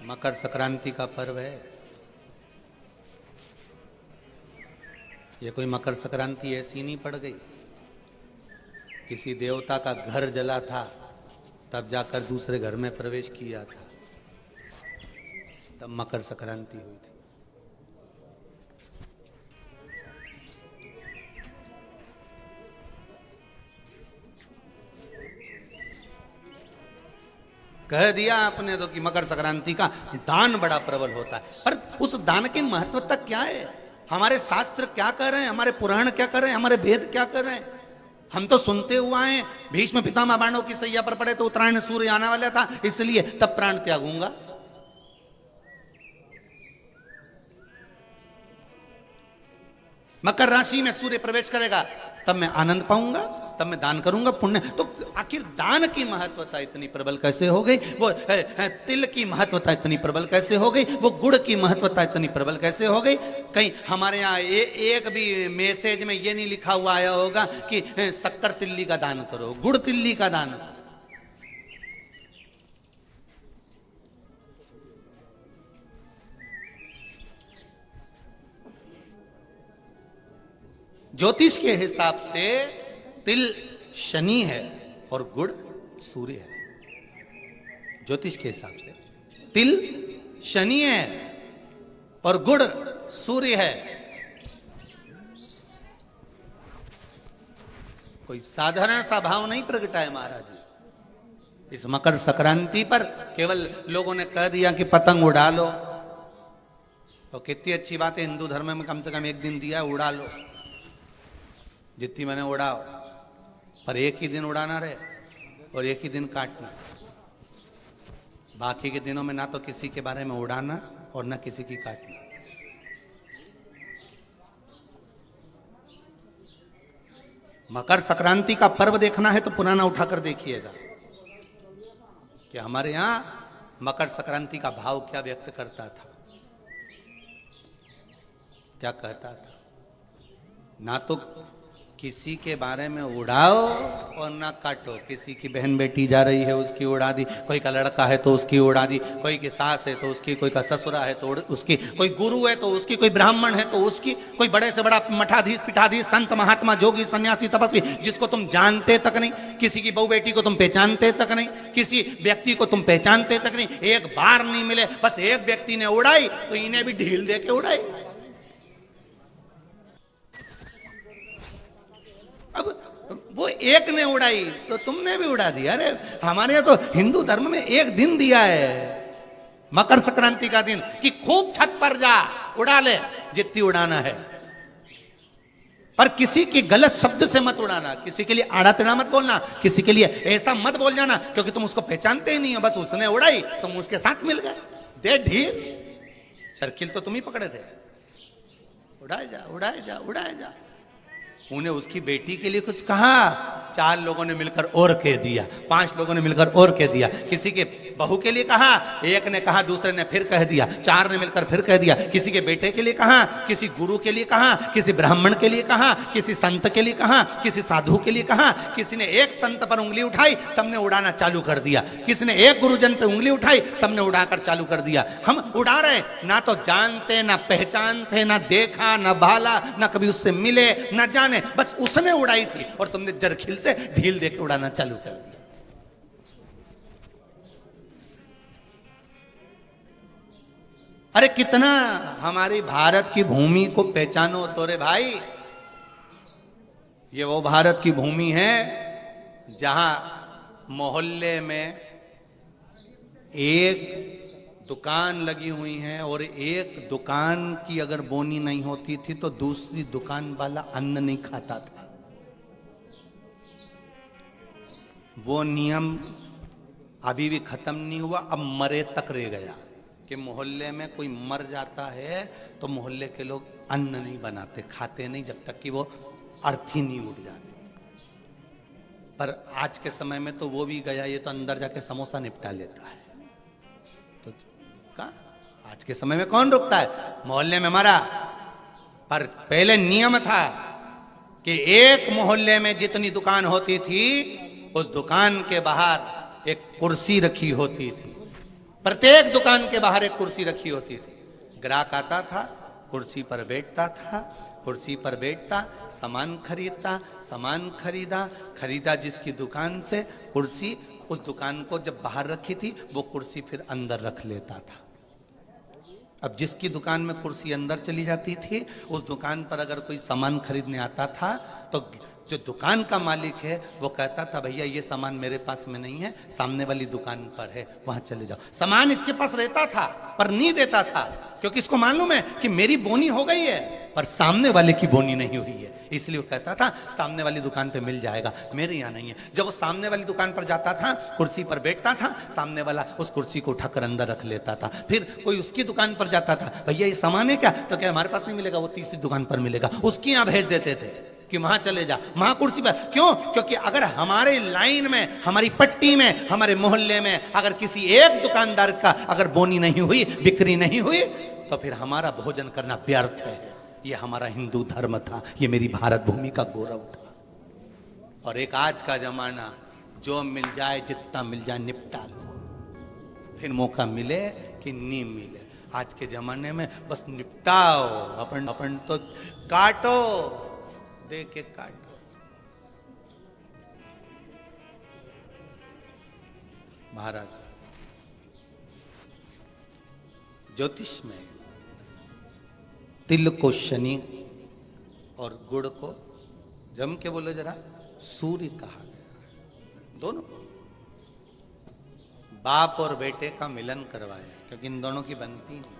मकर संक्रांति का पर्व है। ये कोई मकर संक्रांति ऐसी नहीं पड़ गई, किसी देवता का घर जला था तब जाकर दूसरे घर में प्रवेश किया था, तब मकर संक्रांति हुई थी। कह दिया आपने तो कि मकर संक्रांति का दान बड़ा प्रबल होता है, पर उस दान की महत्वता क्या है? हमारे शास्त्र क्या कर रहे हैं, हमारे पुराण क्या कर रहे हैं, हमारे वेद क्या कर रहे हैं? हम तो सुनते हुए आए भीष्म पितामह बाणों की सैया पर पड़े तो उत्तरायण सूर्य आने वाला था, इसलिए तब प्राण त्यागूंगा। मकर राशि में सूर्य प्रवेश करेगा तब मैं आनंद पाऊंगा, तब मैं दान करूंगा, पुण्य। तो आखिर दान की महत्वता इतनी प्रबल कैसे हो गई? वो तिल की महत्वता इतनी प्रबल कैसे हो गई? वो गुड़ की महत्वता इतनी प्रबल कैसे हो गई? कहीं हमारे यहाँ एक भी मैसेज में ये नहीं लिखा हुआ आया होगा कि शक्कर तिल्ली का दान करो, गुड़ तिल्ली का दान करो। ज्योतिष के हिसाब से तिल शनि है और गुड़ सूर्य है। ज्योतिष के हिसाब से तिल शनि है और गुड़ सूर्य है। कोई साधारण सा भाव नहीं प्रगटा है महाराज जी। इस मकर संक्रांति पर केवल लोगों ने कह दिया कि पतंग उड़ा लो, तो कितनी अच्छी बात है, हिंदू धर्म में कम से कम एक दिन दिया, उड़ा लो जितनी मैंने उड़ाओ, पर एक ही दिन उड़ाना रहे और एक ही दिन काटना। बाकी के दिनों में ना तो किसी के बारे में उड़ाना और ना किसी की काटना। मकर संक्रांति का पर्व देखना है तो पुराना उठाकर देखिएगा कि हमारे यहां मकर संक्रांति का भाव क्या व्यक्त करता था, क्या कहता था। ना तो किसी के बारे में उड़ाओ और ना काटो। किसी की बहन बेटी जा रही है उसकी उड़ा दी, कोई का लड़का है तो उसकी उड़ा दी, कोई की सास है तो उसकी, कोई का ससुरा है तो उसकी, कोई गुरु है तो उसकी, कोई ब्राह्मण है तो उसकी, कोई बड़े से बड़ा मठाधीश पिठाधीश संत महात्मा जोगी सन्यासी तपस्वी जिसको तुम जानते तक नहीं, किसी की बहू बेटी को तुम पहचानते तक नहीं, किसी व्यक्ति को तुम पहचानते तक नहीं, एक बार नहीं मिले, बस एक व्यक्ति ने उड़ाई तो इन्हें भी ढील दे के उड़ाई। अब वो एक ने उड़ाई तो तुमने भी उड़ा दिया। अरे हमारे यहाँ तो हिंदू धर्म में एक दिन दिया है मकर संक्रांति का दिन कि खूब छत पर जा उड़ा ले जितनी उड़ाना है, पर किसी की गलत शब्द से मत उड़ाना, किसी के लिए आड़ा टेढ़ा मत बोलना, किसी के लिए ऐसा मत बोल जाना क्योंकि तुम उसको पहचानते ही नहीं हो, बस उसने उड़ाई तुम उसके साथ मिल गए। दे ढील, सर्किल तो तुम ही पकड़े थे। उड़ाए जा उड़ाए जा उड़ाए जा। उन्हें उसकी बेटी के लिए कुछ कहा, 4 लोगों ने मिलकर और कह दिया, 5 लोगों ने मिलकर और कह दिया। किसी के बहू के लिए कहा, एक ने कहा, दूसरे ने फिर कह दिया, 4 ने मिलकर फिर कह दिया। किसी के बेटे के लिए कहा, किसी गुरु के लिए कहा, किसी ब्राह्मण के लिए कहा, किसी संत के लिए कहा, किसी साधु के लिए कहा। किसी ने एक संत पर उंगली उठाई, सबने उड़ाना चालू कर दिया। किसी ने एक गुरुजन पे उंगली उठाई, सबने उड़ाकर चालू कर दिया। हम उड़ा रहे, ना तो जानते ना पहचानते, ना देखा ना भाला, ना कभी उससे मिले ना जाने, बस उसने उड़ाई थी और तुमने जरखिल से ढील देके उड़ाना चालू कर दिया। अरे कितना हमारी भारत की भूमि को पहचानो तो रे भाई। ये वो भारत की भूमि है जहां मोहल्ले में एक दुकान लगी हुई है और एक दुकान की अगर बोनी नहीं होती थी तो दूसरी दुकान वाला अन्न नहीं खाता था। वो नियम अभी भी खत्म नहीं हुआ, अब मरे तक रह गया कि मोहल्ले में कोई मर जाता है तो मोहल्ले के लोग अन्न नहीं बनाते, खाते नहीं जब तक कि वो अर्थी नहीं उठ जाती। पर आज के समय में तो वो भी गया, ये तो अंदर जाके समोसा निपटा लेता है। आज के समय में कौन रुकता है? मोहल्ले में मरा, पर पहले नियम था कि एक मोहल्ले में जितनी दुकान होती थी उस दुकान के बाहर एक कुर्सी रखी होती थी। प्रत्येक दुकान के बाहर एक कुर्सी रखी होती थी। ग्राहक आता था, कुर्सी पर बैठता था, कुर्सी पर बैठता, सामान खरीदता, सामान खरीदा जिसकी दुकान से कुर्सी, उस दुकान को जब बाहर रखी थी वो कुर्सी फिर अंदर रख लेता था। अब जिसकी दुकान में कुर्सी अंदर चली जाती थी, उस दुकान पर अगर कोई सामान खरीदने आता था तो जो दुकान का मालिक है वो कहता था भैया ये सामान मेरे पास में नहीं है, सामने वाली दुकान पर है, वहां चले जाओ। सामान इसके पास रहता था पर नहीं देता था, क्योंकि इसको मालूम है कि मेरी बोनी हो गई है पर सामने वाले की बोनी नहीं हुई है, इसलिए वो कहता था सामने वाली दुकान पे मिल जाएगा, मेरे यहाँ नहीं है। जब वो सामने वाली दुकान पर जाता था, कुर्सी पर बैठता था, सामने वाला उस कुर्सी को उठाकर अंदर रख लेता था। फिर कोई उसकी दुकान पर जाता था, भैया ये सामान है क्या, तो क्या हमारे पास नहीं मिलेगा, वो तीसरी दुकान पर मिलेगा, उसकी यहाँ भेज देते थे कि वहां चले जा, वहां कुर्सी पर। क्यों? क्योंकि अगर हमारे लाइन में, हमारी पट्टी में, हमारे मोहल्ले में अगर किसी एक दुकानदार का अगर बोनी नहीं हुई, बिक्री नहीं हुई, तो फिर हमारा भोजन करना व्यर्थ है। ये हमारा हिंदू धर्म था, ये मेरी भारत भूमि का गौरव था। और एक आज का जमाना, जो मिल जाए जितना मिल जाए निपटा लो, फिर मौका मिले कि नहीं मिले। आज के जमाने में बस निपटाओ, अपन तो काटो, दे के काटो। महाराज ज्योतिष में तिल को शनि और गुड़ को जम के बोलो जरा सूर्य कहा गया। दोनों बाप और बेटे का मिलन करवाया, क्योंकि इन दोनों की बनती नहीं थी।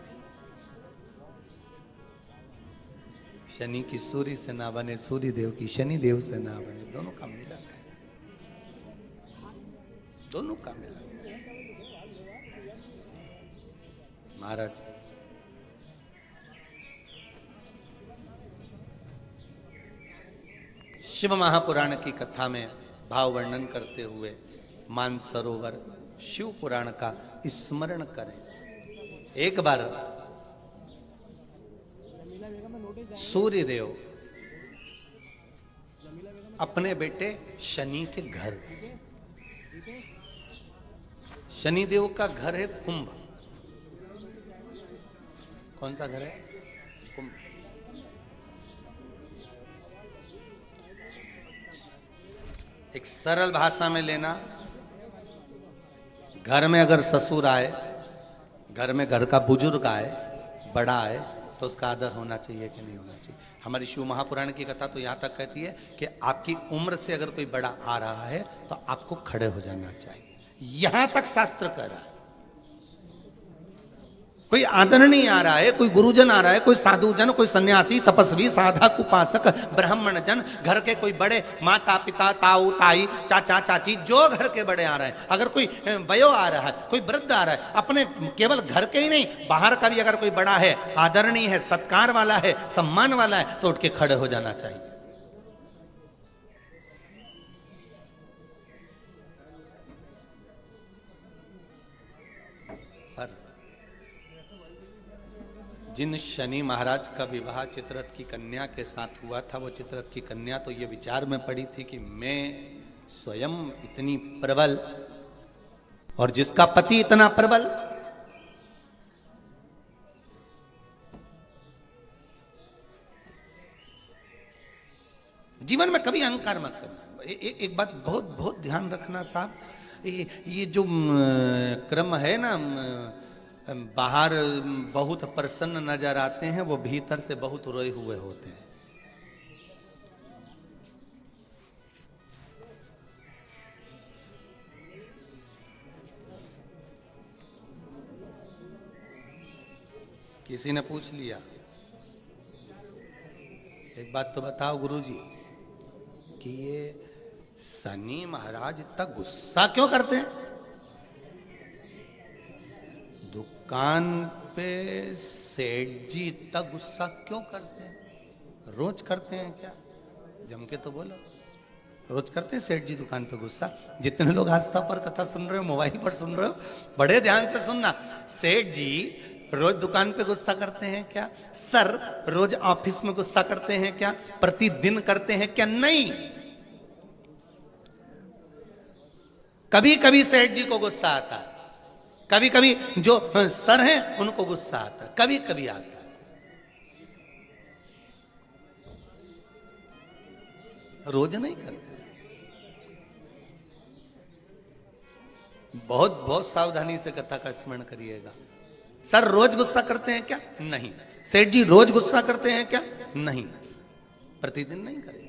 शनि की सूर्य से ना बने, सूर्य देव की शनि देव से ना बने, दोनों का मिलन है, दोनों का मिलन। महाराज शिव महापुराण की कथा में भाव वर्णन करते हुए मानसरोवर शिव पुराण का स्मरण करें। एक बार सूर्य देव अपने बेटे शनि के घर गए। शनि देव का घर है कुंभ। कौन सा घर है? कुंभ। एक सरल भाषा में लेना, घर में अगर ससुर आए, घर में घर का बुजुर्ग आए, बड़ा आए, तो उसका आदर होना चाहिए कि नहीं होना चाहिए। हमारी शिव महापुराण की कथा तो यहाँ तक कहती है कि आपकी उम्र से अगर कोई बड़ा आ रहा है तो आपको खड़े हो जाना चाहिए। यहां तक शास्त्र कह रहा है। कोई आदरणीय आ रहा है, कोई गुरुजन आ रहा है, कोई साधुजन, कोई सन्यासी, तपस्वी, साधक, उपासक, ब्राह्मण जन, घर के कोई बड़े, माता पिता, ताऊ ताई, चाचा चाची, जो घर के बड़े आ रहे हैं, अगर कोई वयो आ रहा है, कोई वृद्ध आ रहा है, अपने केवल घर के ही नहीं बाहर का भी अगर कोई बड़ा है, आदरणीय है, सत्कार वाला है, सम्मान वाला है, तो उठ के खड़े हो जाना चाहिए। जिन शनि महाराज का विवाह चित्ररथ की कन्या के साथ हुआ था, वो चित्ररथ की कन्या तो ये विचार में पड़ी थी कि मैं स्वयं इतनी प्रबल और जिसका पति इतना प्रबल, जीवन में कभी अहंकार मत करना। एक बात बहुत बहुत ध्यान रखना साहब, ये जो क्रम है ना, बाहर बहुत प्रसन्न नजर आते हैं, वो भीतर से बहुत रोए हुए होते हैं। किसी ने पूछ लिया, एक बात तो बताओ गुरुजी कि ये शनि महाराज इतना गुस्सा क्यों करते हैं? दुकान पे सेठ जी इतना गुस्सा क्यों करते हैं? रोज करते हैं क्या? जम के तो बोलो, रोज करते हैं सेठ जी दुकान पे गुस्सा? जितने लोग आस्था पर कथा सुन रहे हो, मोबाइल पर सुन रहे हो, बड़े ध्यान से सुनना। सेठ जी रोज दुकान पे गुस्सा करते हैं क्या? सर रोज ऑफिस में गुस्सा करते हैं क्या? प्रतिदिन करते हैं क्या? नहीं, कभी कभी सेठ जी को गुस्सा आता है। कभी कभी जो सर हैं उनको गुस्सा आता है, कभी कभी आता है, रोज नहीं करते। बहुत बहुत सावधानी से कथा का स्मरण करिएगा। सर रोज गुस्सा करते हैं क्या? नहीं। सेठ जी रोज गुस्सा करते हैं क्या? नहीं। प्रतिदिन नहीं करेंगे।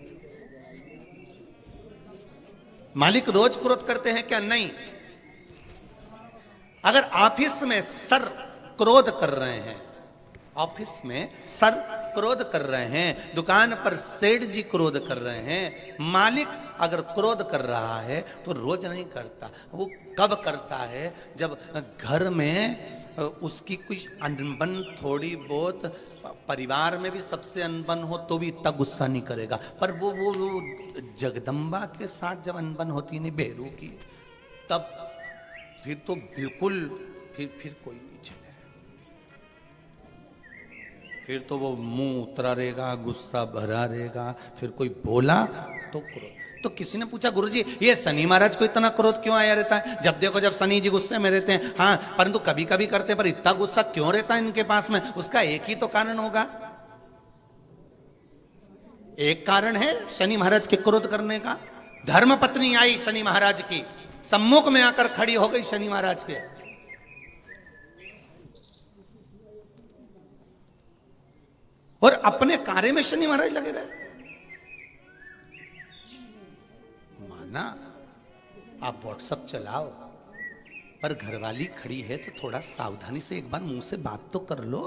मालिक रोज क्रोध करते हैं क्या? नहीं। अगर ऑफिस में सर क्रोध कर रहे हैं, ऑफिस में सर क्रोध कर रहे हैं, दुकान पर सेठ जी क्रोध कर रहे हैं, मालिक अगर क्रोध कर रहा है तो रोज नहीं करता। वो कब करता है? जब घर में उसकी कुछ अनबन थोड़ी बहुत, परिवार में भी सबसे अनबन हो तो भी इतना गुस्सा नहीं करेगा, पर वो जगदम्बा के साथ जब अनबन होती नहीं बेरू की, तब फिर तो बिल्कुल फिर कोई नहीं चले, फिर तो वो मुंह उतरा रहेगा, गुस्सा भरा रहेगा, फिर कोई बोला तो क्रोध। तो किसी ने पूछा गुरुजी ये शनि महाराज को इतना क्रोध क्यों आया रहता है? जब देखो जब शनि जी गुस्से में रहते हैं, हाँ परंतु कभी कभी करते, पर इतना गुस्सा क्यों रहता है इनके पास में? उसका एक ही तो कारण होगा। एक कारण है शनि महाराज के क्रोध करने का। धर्म पत्नी आई शनि महाराज की, सम्मुख में आकर खड़ी हो गई शनि महाराज के, और अपने कार्य में शनि महाराज लगे रहे। माना आप व्हाट्सएप चलाओ, पर घरवाली खड़ी है तो थोड़ा सावधानी से एक बार मुंह से बात तो कर लो।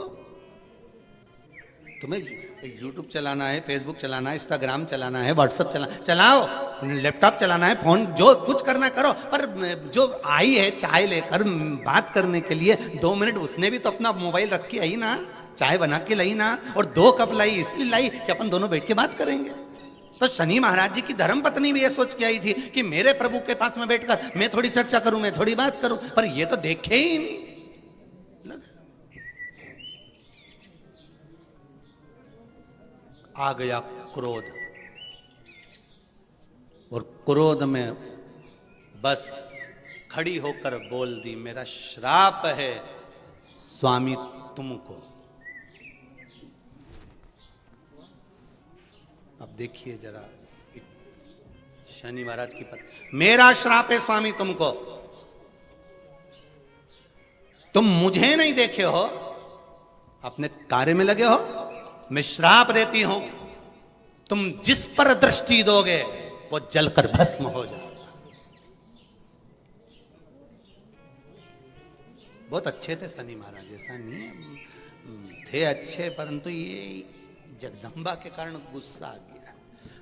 तुम्हें यूट्यूब चलाना है, फेसबुक चलाना है, इंस्टाग्राम चलाना है, व्हाट्सएप चलाओ, लैपटॉप चलाना है, फोन जो कुछ करना करो, पर जो आई है चाय लेकर बात करने के लिए 2 मिनट, उसने भी तो अपना मोबाइल रख के आई ना, चाय बना के लाई ना, और 2 कप लाई इसलिए लाई कि अपन दोनों बैठ के बात करेंगे। तो शनि महाराज जी की धर्म पत्नी भी ये सोच के आई थी कि मेरे प्रभु के पास में बैठकर मैं थोड़ी चर्चा करूं, मैं थोड़ी बात करूं, पर ये तो देखे ही नहीं। आ गया क्रोध, और क्रोध में बस खड़ी होकर बोल दी, मेरा श्राप है स्वामी तुमको। अब देखिए जरा शनि महाराज की पत्नी, मेरा श्राप है स्वामी तुमको, तुम मुझे नहीं देखे हो, अपने कार्य में लगे हो, मैं श्राप देती हूं, तुम जिस पर दृष्टि दोगे वो जलकर भस्म हो जाएगा। बहुत अच्छे थे शनि महाराज, ऐसा नहीं है, थे अच्छे, परंतु ये जगदम्बा के कारण गुस्सा आ गया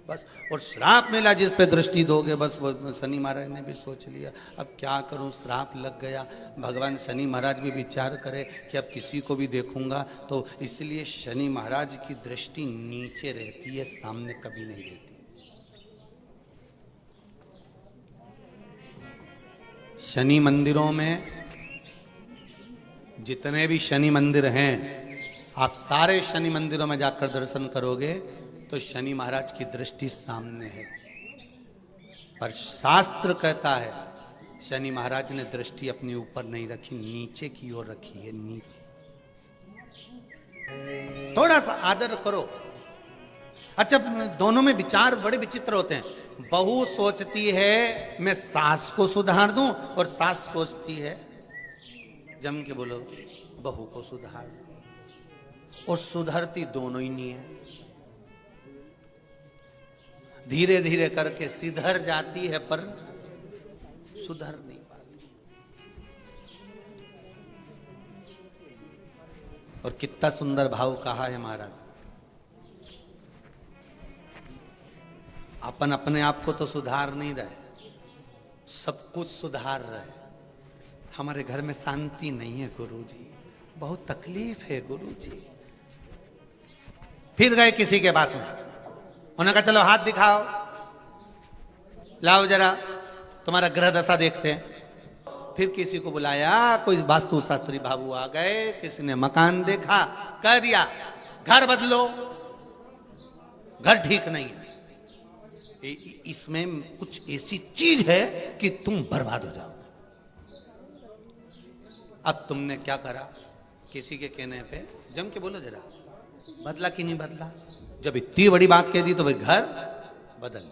बस, और श्राप मिला जिस पे दृष्टि दोगे, बस वो शनि महाराज ने भी सोच लिया अब क्या करूं, श्राप लग गया। भगवान शनि महाराज भी विचार करे कि अब किसी को भी देखूंगा तो, इसलिए शनि महाराज की दृष्टि नीचे रहती है, सामने कभी नहीं रहती। शनि मंदिरों में जितने भी शनि मंदिर हैं, आप सारे शनि मंदिरों में जाकर दर्शन करोगे तो शनि महाराज की दृष्टि सामने है, पर शास्त्र कहता है शनि महाराज ने दृष्टि अपने ऊपर नहीं रखी, नीचे की ओर रखी है। थोड़ा सा आदर करो। अच्छा, दोनों में विचार बड़े विचित्र होते हैं। बहू सोचती है मैं सास को सुधार दूं, और सास सोचती है, जम के बोलो, बहू को सुधार दूं, और सुधरती दोनों ही नहीं है। धीरे धीरे करके सिधर जाती है पर सुधर नहीं पाती। और कितना सुंदर भाव कहा है महाराज, अपन अपने आप को तो सुधार नहीं रहे, सब कुछ सुधार रहे। हमारे घर में शांति नहीं है गुरुजी, बहुत तकलीफ है गुरुजी। फिर गए किसी के पास में, उन्होंने कहा चलो हाथ दिखाओ, लाओ जरा तुम्हारा ग्रह दशा देखते हैं। फिर किसी को बुलाया, कोई वास्तु शास्त्री बाबू आ गए, किसी ने मकान देखा, कह दिया घर बदलो, घर ठीक नहीं है, इसमें कुछ ऐसी चीज है कि तुम बर्बाद हो जाओ। अब तुमने क्या करा, किसी के कहने पे जम के बोलो जरा, बदला कि नहीं बदला? जब इतनी बड़ी बात कह दी तो भाई घर बदल,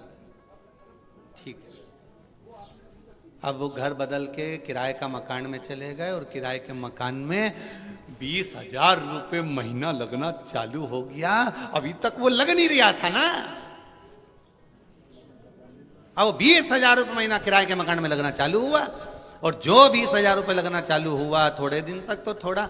ठीक है। अब वो घर बदल के किराए का मकान में चले गए और किराए के मकान में 20,000 रुपए महीना लगना चालू हो गया। अभी तक वो लग नहीं रहा था ना, अब 20,000 रुपए महीना किराए के मकान में लगना चालू हुआ। और जो 20,000 रुपए लगना चालू हुआ, थोड़े दिन तक तो थोड़ा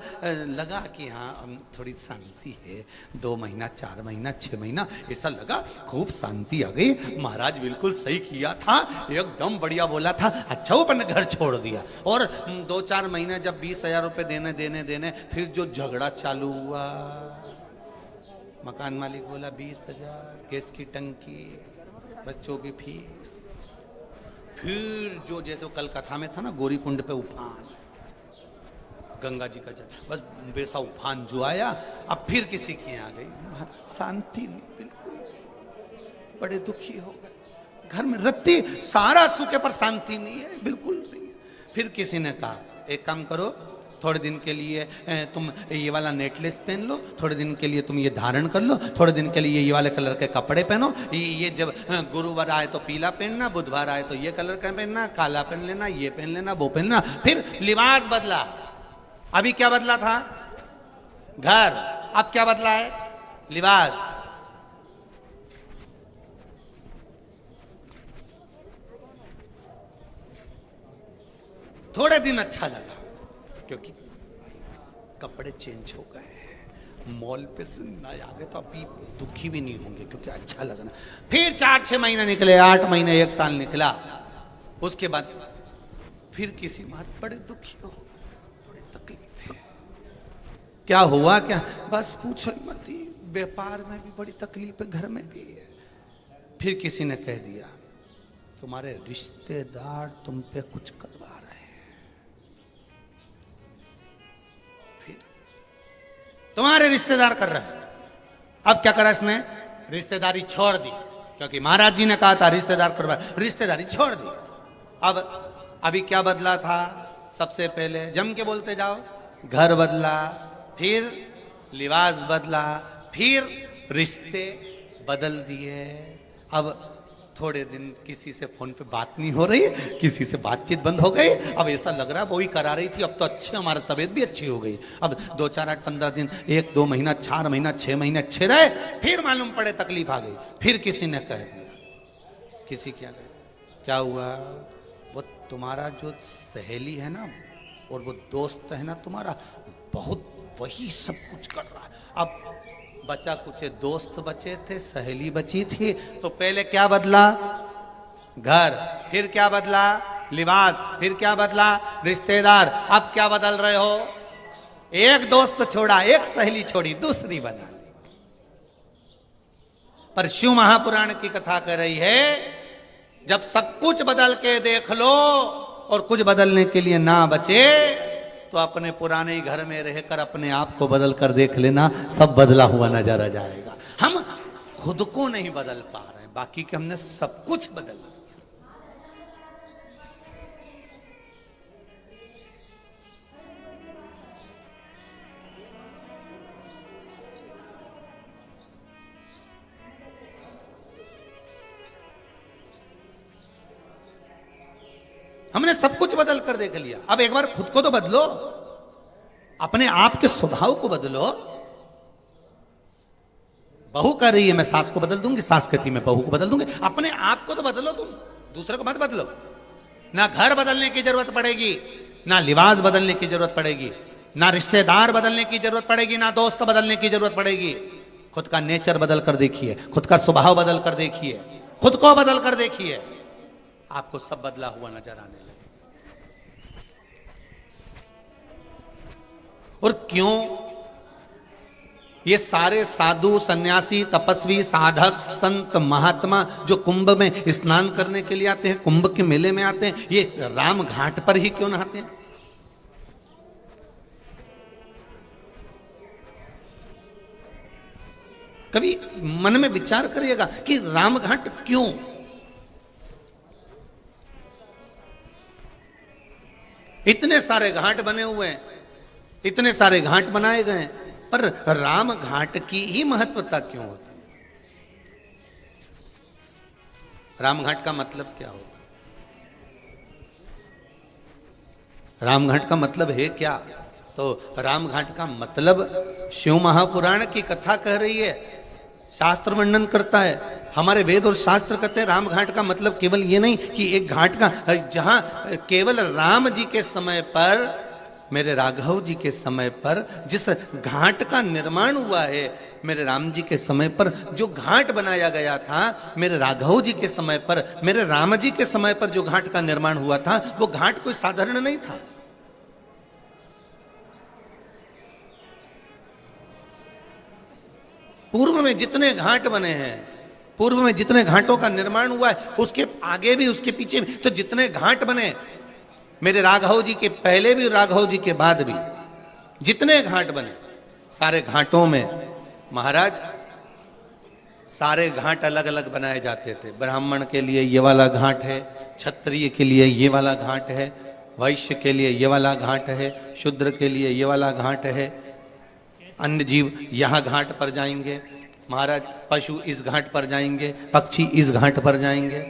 लगा कि हाँ थोड़ी शांति है, 2 महीना 4 महीना 6 महीना ऐसा लगा, खूब शांति आ गई। महाराज बिल्कुल सही किया था, एकदम बढ़िया बोला था। अच्छा वो अपन ने घर छोड़ दिया। और 2-4 महीने जब 20,000 रुपए देने फिर जो झगड़ा चालू हुआ, मकान मालिक बोला 20,000, गैस की टंकी, बच्चों की फीस। फिर जो जैसे कल कथा में था ना, गौरी कुंड पे उफान, गंगा जी का जल, बस वैसा उफान जो आया। अब फिर किसी के यहाँ गई, महाराज शांति नहीं, बिल्कुल बड़े दुखी हो गए। घर में रत्ती सारा सुखे पर शांति नहीं है, बिल्कुल नहीं है। फिर किसी ने कहा एक काम करो, थोड़े दिन के लिए तुम ये वाला नेकलेस पहन लो, थोड़े दिन के लिए तुम ये धारण कर लो, थोड़े दिन के लिए ये वाले कलर के कपड़े पहनो। ये जब गुरुवार आए तो पीला पहनना, बुधवार आए तो ये कलर का पहनना, काला पहन लेना, ये पहन लेना, वो पहनना। फिर लिबास बदला। अभी क्या बदला था? घर। अब क्या बदला है? लिबास। थोड़े दिन अच्छा लगा क्योंकि कपड़े चेंज हो गए, मॉल पे से ना आ गए तो अभी दुखी भी नहीं होंगे क्योंकि अच्छा लगना। फिर 4-6 महीने निकले, 8 महीने, 1 साल निकला। उसके बाद फिर किसी बात बड़े दुखी हो, बड़े तकलीफ है। क्या हुआ? क्या? बस पूछो ही मत, व्यापार में भी बड़ी तकलीफ है, घर में भी है। फिर किसी ने कह दिया तुम्हारे रिश्तेदार तुम पे कुछ करवा रहे हैं। फिर तुम्हारे रिश्तेदार कर रहे हैं। अब क्या करा इसने? रिश्तेदारी छोड़ दी, क्योंकि महाराज जी ने कहा था रिश्तेदार करवा, रिश्तेदारी छोड़ दी। अब अभी क्या बदला था? सबसे पहले जम के बोलते जाओ, घर बदला, फिर लिबास बदला, फिर रिश्ते बदल दिए। अब थोड़े दिन किसी से फोन पे बात नहीं हो रही, किसी से बातचीत बंद हो गई। अब ऐसा लग रहा है वो ही करा रही थी, अब तो अच्छे, हमारा तबीयत भी अच्छी हो गई। अब 2, 4, 8, 15 दिन, 1, 2 महीना, 4 महीना, 6 महीने अच्छे रहे, फिर मालूम पड़े तकलीफ आ गई। फिर किसी ने कह दिया, किसी क्या हुआ? वो तुम्हारा जो सहेली है ना और वो दोस्त है ना तुम्हारा, बहुत वही सब कुछ कर रहा है। अब बचा कुछ दोस्त बचे थे, सहेली बची थी, तो पहले क्या बदला? घर। फिर क्या बदला? लिबास। फिर क्या बदला? रिश्तेदार। अब क्या बदल रहे हो? एक दोस्त छोड़ा, एक सहेली छोड़ी, दूसरी बना ली। पर शिव महापुराण की कथा कर रही है, जब सब कुछ बदल के देख लो और कुछ बदलने के लिए ना बचे तो अपने पुराने घर में रहकर अपने आप को बदल कर देख लेना, सब बदला हुआ नजर आ जाएगा। हम खुद को नहीं बदल पा रहे हैं, बाकी के हमने सब कुछ बदल दिया। हमने सब कुछ बदल कर देख लिया। अब एक बार खुद को तो बदलो, अपने आप के स्वभाव को बदलो। बहू कर रही है मैं सास को बदल दूंगी, सास कहती मैं बहू को बदल दूंगी। अपने आप को तो बदलो, तुम दूसरे को मत बदलो। ना घर बदलने की जरूरत पड़ेगी, ना लिबास बदलने की जरूरत पड़ेगी, ना रिश्तेदार बदलने की जरूरत पड़ेगी, ना दोस्त बदलने की जरूरत पड़ेगी। खुद का नेचर बदल कर देखिए, खुद का स्वभाव बदल कर देखिए, खुद को बदल कर देखिए, आपको सब बदला हुआ नजर आने लगे। और क्यों? ये सारे साधु, सन्यासी, तपस्वी, साधक, संत, महात्मा जो कुंभ में स्नान करने के लिए आते हैं, कुंभ के मेले में आते हैं, ये राम घाट पर ही क्यों नहाते हैं? कभी मन में विचार करिएगा कि राम घाट क्यों? इतने सारे घाट बने हुए हैं, इतने सारे घाट बनाए गए, पर राम घाट की ही महत्वता क्यों होती है? राम घाट का मतलब क्या होता है? राम घाट का मतलब है क्या? तो राम घाट का मतलब शिव महापुराण की कथा कह रही है, शास्त्र वर्णन करता है। हमारे वेद और शास्त्र कहते हैं राम घाट का मतलब केवल ये नहीं कि एक घाट का, जहां केवल राम जी के समय पर, मेरे राघव जी के समय पर जिस घाट का निर्माण हुआ है, मेरे राम जी के समय पर जो घाट बनाया गया था, मेरे राघव जी के समय पर, मेरे राम जी के समय पर जो घाट का निर्माण हुआ था, वो घाट कोई साधारण नहीं था। पूर्व में जितने घाट बने हैं, पूर्व में जितने घाटों का निर्माण हुआ है, उसके आगे भी उसके पीछे भी, तो जितने घाट बने, मेरे राघव जी के पहले भी, राघव जी के बाद भी जितने घाट बने, सारे घाटों में महाराज, सारे घाट अलग अलग बनाए जाते थे। ब्राह्मण के लिए ये वाला घाट है, क्षत्रिय के लिए ये वाला घाट है, वैश्य के लिए ये वाला घाट है, शूद्र के लिए ये वाला घाट है, अन्य जीव यहां घाट पर जाएंगे महाराज, पशु इस घाट पर जाएंगे, पक्षी इस घाट पर जाएंगे।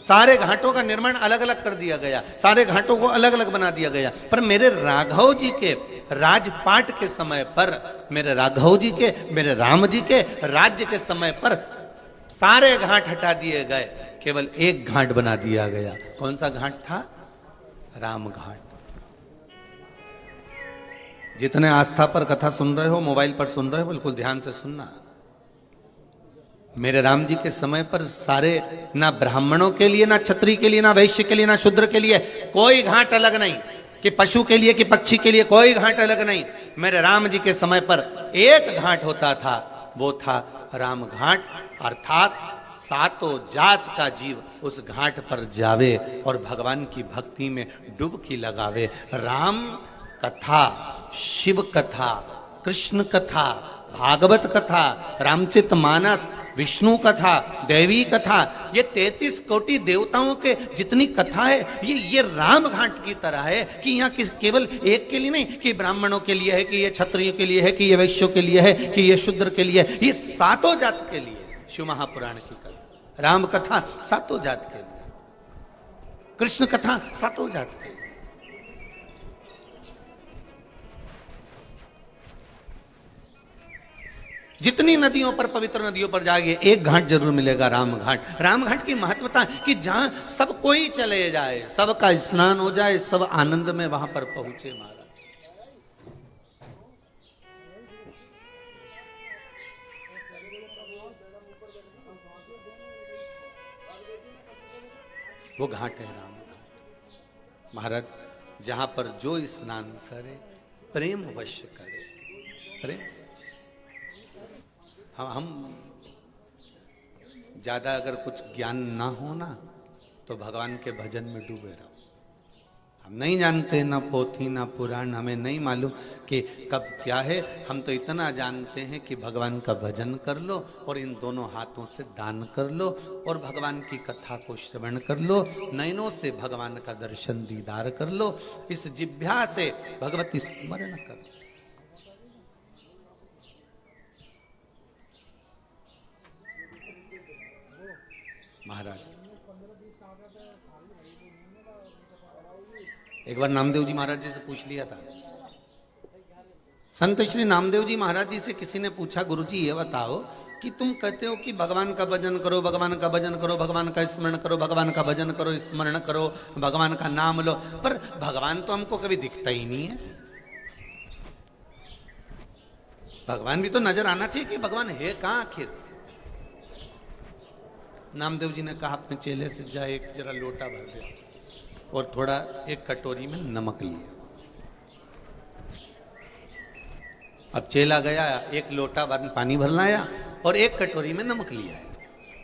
सारे घाटों का निर्माण अलग अलग कर दिया गया, सारे घाटों को अलग अलग बना दिया गया। पर मेरे राघव जी के राजपाट के समय पर, मेरे राघव जी के, मेरे राम जी के राज्य के समय पर सारे घाट हटा दिए गए, केवल एक घाट बना दिया गया। कौन सा घाट था? राम घाट। जितने आस्था पर कथा सुन रहे हो, मोबाइल पर सुन रहे हो, बिल्कुल ध्यान से सुनना। मेरे राम जी के समय पर सारे, ना ब्राह्मणों के लिए, ना क्षत्रिय के लिए, ना वैश्य के लिए, ना शूद्र के लिए कोई घाट अलग नहीं, कि पशु के लिए, कि पक्षी के लिए कोई घाट अलग नहीं। मेरे राम जी के समय पर एक घाट होता था, वो था राम घाट, अर्थात सातों जात का जीव उस घाट पर जावे और भगवान की भक्ति में डुबकी लगावे। राम कथा, शिव कथा, कृष्ण कथा, भागवत कथा, रामचरित मानस, विष्णु कथा, देवी कथा, ये 33 कोटि देवताओं के जितनी कथा है, ये राम घाट की तरह है कि यहाँ केवल एक के लिए नहीं, कि ब्राह्मणों के लिए है, कि ये क्षत्रियों के लिए है, कि ये वैश्यों के लिए है, कि ये शूद्र के लिए है, ये सातों जात के लिए शिव महापुराण की कथा। राम कथा सातों जात के लिए, कृष्ण कथा सातों जात के लिए। जितनी नदियों पर, पवित्र नदियों पर जाएंगे, एक घाट जरूर मिलेगा, राम घाट। राम घाट की महत्वता कि जहां सब कोई चले जाए, सबका स्नान हो जाए, सब आनंद में वहां पर पहुंचे महाराज। वो घाट है राम घाट महाराज, जहां पर जो स्नान करे प्रेम वश करे। प्रेम, हम ज्यादा अगर कुछ ज्ञान ना हो ना, तो भगवान के भजन में डूबे रहो। हम नहीं जानते, ना पोथी ना पुराण, हमें नहीं मालूम कि कब क्या है। हम तो इतना जानते हैं कि भगवान का भजन कर लो और इन दोनों हाथों से दान कर लो और भगवान की कथा को श्रवण कर लो, नयनों से भगवान का दर्शन दीदार कर लो, इस जिह्वा से भगवती स्मरण कर लो। महाराज एक बार नामदेव जी महाराज जी से पूछ लिया था, संत श्री नामदेव जी महाराज जी से किसी ने पूछा, गुरुजी ये बताओ कि तुम कहते हो कि भगवान का भजन करो, भगवान का भजन करो, भगवान का स्मरण करो, भगवान का भजन करो, स्मरण करो, भगवान का नाम लो, पर भगवान तो हमको कभी दिखता ही नहीं है। भगवान भी तो नजर आना चाहिए कि भगवान है कहां आखिर। नामदेव जी ने कहा, अपने चेले से जा एक जरा लोटा भर दे और थोड़ा एक कटोरी में नमक लिया। अब चेला गया, एक लोटा पानी भर लाया और एक कटोरी में नमक लिया है।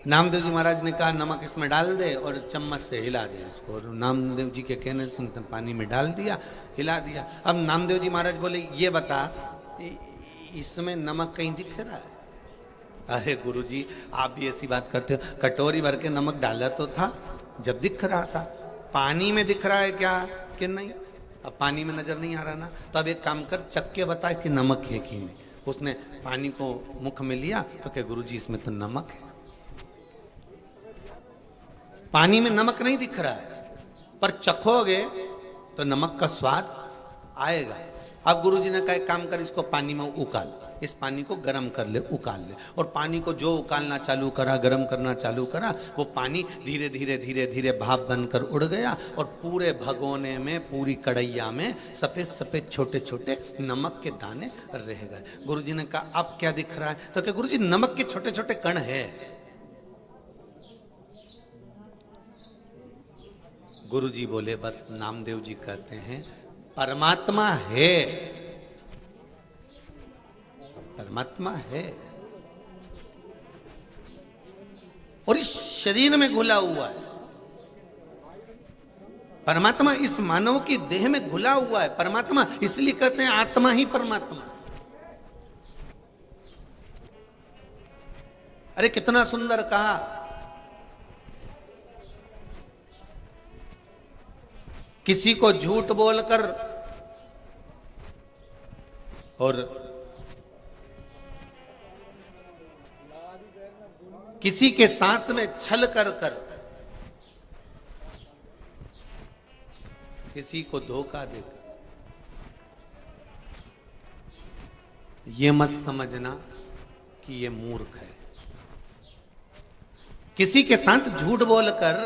नामदेव जी महाराज ने कहा, नमक इसमें डाल दे और चम्मच से हिला दे इसको। और नामदेव जी के कहने से पानी में डाल दिया, हिला दिया। अब नामदेव जी महाराज बोले, ये बता इसमें नमक कहीं दिख रहा है? अरे गुरुजी आप भी ऐसी बात करते हो, कटोरी भर के नमक डाला तो था जब दिख रहा था, पानी में दिख रहा है क्या कि नहीं? अब पानी में नजर नहीं आ रहा ना, तो अब एक काम कर, चख के बता कि नमक है कि नहीं। उसने पानी को मुख में लिया तो क्या गुरुजी इसमें तो नमक है। पानी में नमक नहीं दिख रहा है, पर चखोगे तो नमक का स्वाद आएगा। अब गुरुजी ने कहा काम कर, इसको पानी में उकाल, इस पानी को गर्म कर ले, उकाल ले। और पानी को जो उकालना चालू करा, गर्म करना चालू करा, वो पानी धीरे धीरे धीरे धीरे भाप बनकर उड़ गया और पूरे भगोने में, पूरी कढ़ैया में सफेद सफेद छोटे छोटे नमक के दाने रह गए। गुरुजी ने कहा अब क्या दिख रहा है? तो क्या गुरुजी नमक के छोटे छोटे कण है। गुरुजी बोले बस नामदेव जी कहते हैं परमात्मा है, परमात्मा है और इस शरीर में घुला हुआ है। परमात्मा इस मानव की देह में घुला हुआ है। परमात्मा इसलिए कहते हैं आत्मा ही परमात्मा। अरे कितना सुंदर कहा। किसी को झूठ बोलकर और किसी के साथ में छल कर कर किसी को धोखा देकर, ये मत समझना कि ये मूर्ख है। किसी के साथ झूठ बोलकर,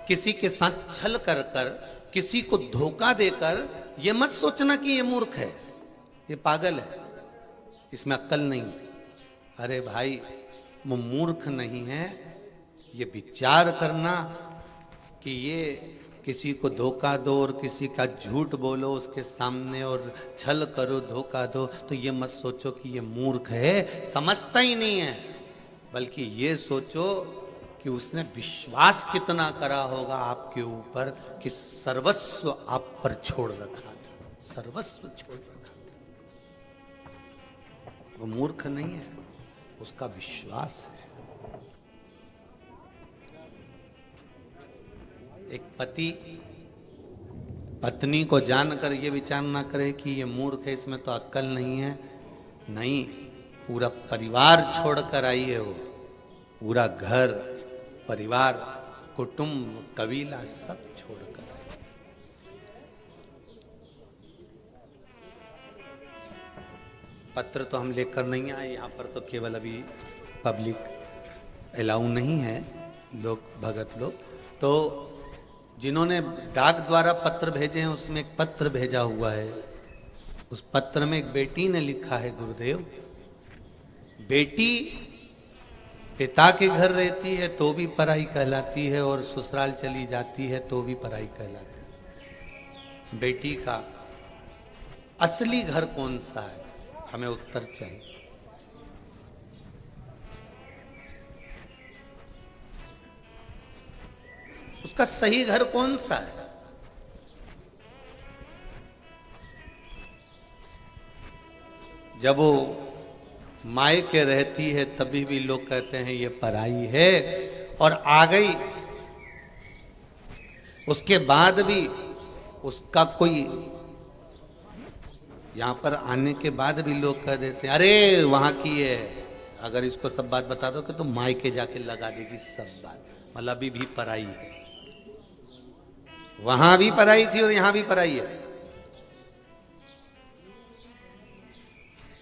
किसी के साथ छल कर कर, किसी को धोखा देकर, ये मत सोचना कि ये मूर्ख है, ये पागल है, इसमें अक्ल नहीं है। अरे भाई वो मूर्ख नहीं है, ये विचार करना कि ये किसी को धोखा दो और किसी का झूठ बोलो उसके सामने और छल करो, धोखा दो, तो ये मत सोचो कि ये मूर्ख है, समझता ही नहीं है। बल्कि ये सोचो कि उसने विश्वास कितना करा होगा आपके ऊपर कि सर्वस्व आप पर छोड़ रखा था, सर्वस्व छोड़ रखा था। वो मूर्ख नहीं है, उसका विश्वास है। एक पति पत्नी को जानकर ये विचार ना करे कि ये मूर्ख है, इसमें तो अक्ल नहीं है। नहीं, पूरा परिवार छोड़कर आई है वो, पूरा घर परिवार कुटुंब कबीला सब छोड़कर आई। पत्र तो हम लेकर नहीं आए, यहाँ पर तो केवल अभी पब्लिक अलाउ नहीं है, लोग भगत लोग। तो जिन्होंने डाक द्वारा पत्र भेजे हैं उसमें एक पत्र भेजा हुआ है। उस पत्र में एक बेटी ने लिखा है, गुरुदेव बेटी पिता के घर रहती है तो भी पराई कहलाती है और ससुराल चली जाती है तो भी पराई कहलाती है। बेटी का असली घर कौन सा है, हमें उत्तर चाहिए। उसका सही घर कौन सा है? जब वो मायके रहती है तभी भी लोग कहते हैं ये पराई है, और आ गई उसके बाद भी उसका कोई, यहां पर आने के बाद भी लोग कह देते हैं अरे वहां की है। अगर इसको सब बात बता दो कि तो मायके जाके लगा देगी सब बात, मतलब अभी भी पराई है। वहां भी पराई थी और यहां भी पराई है।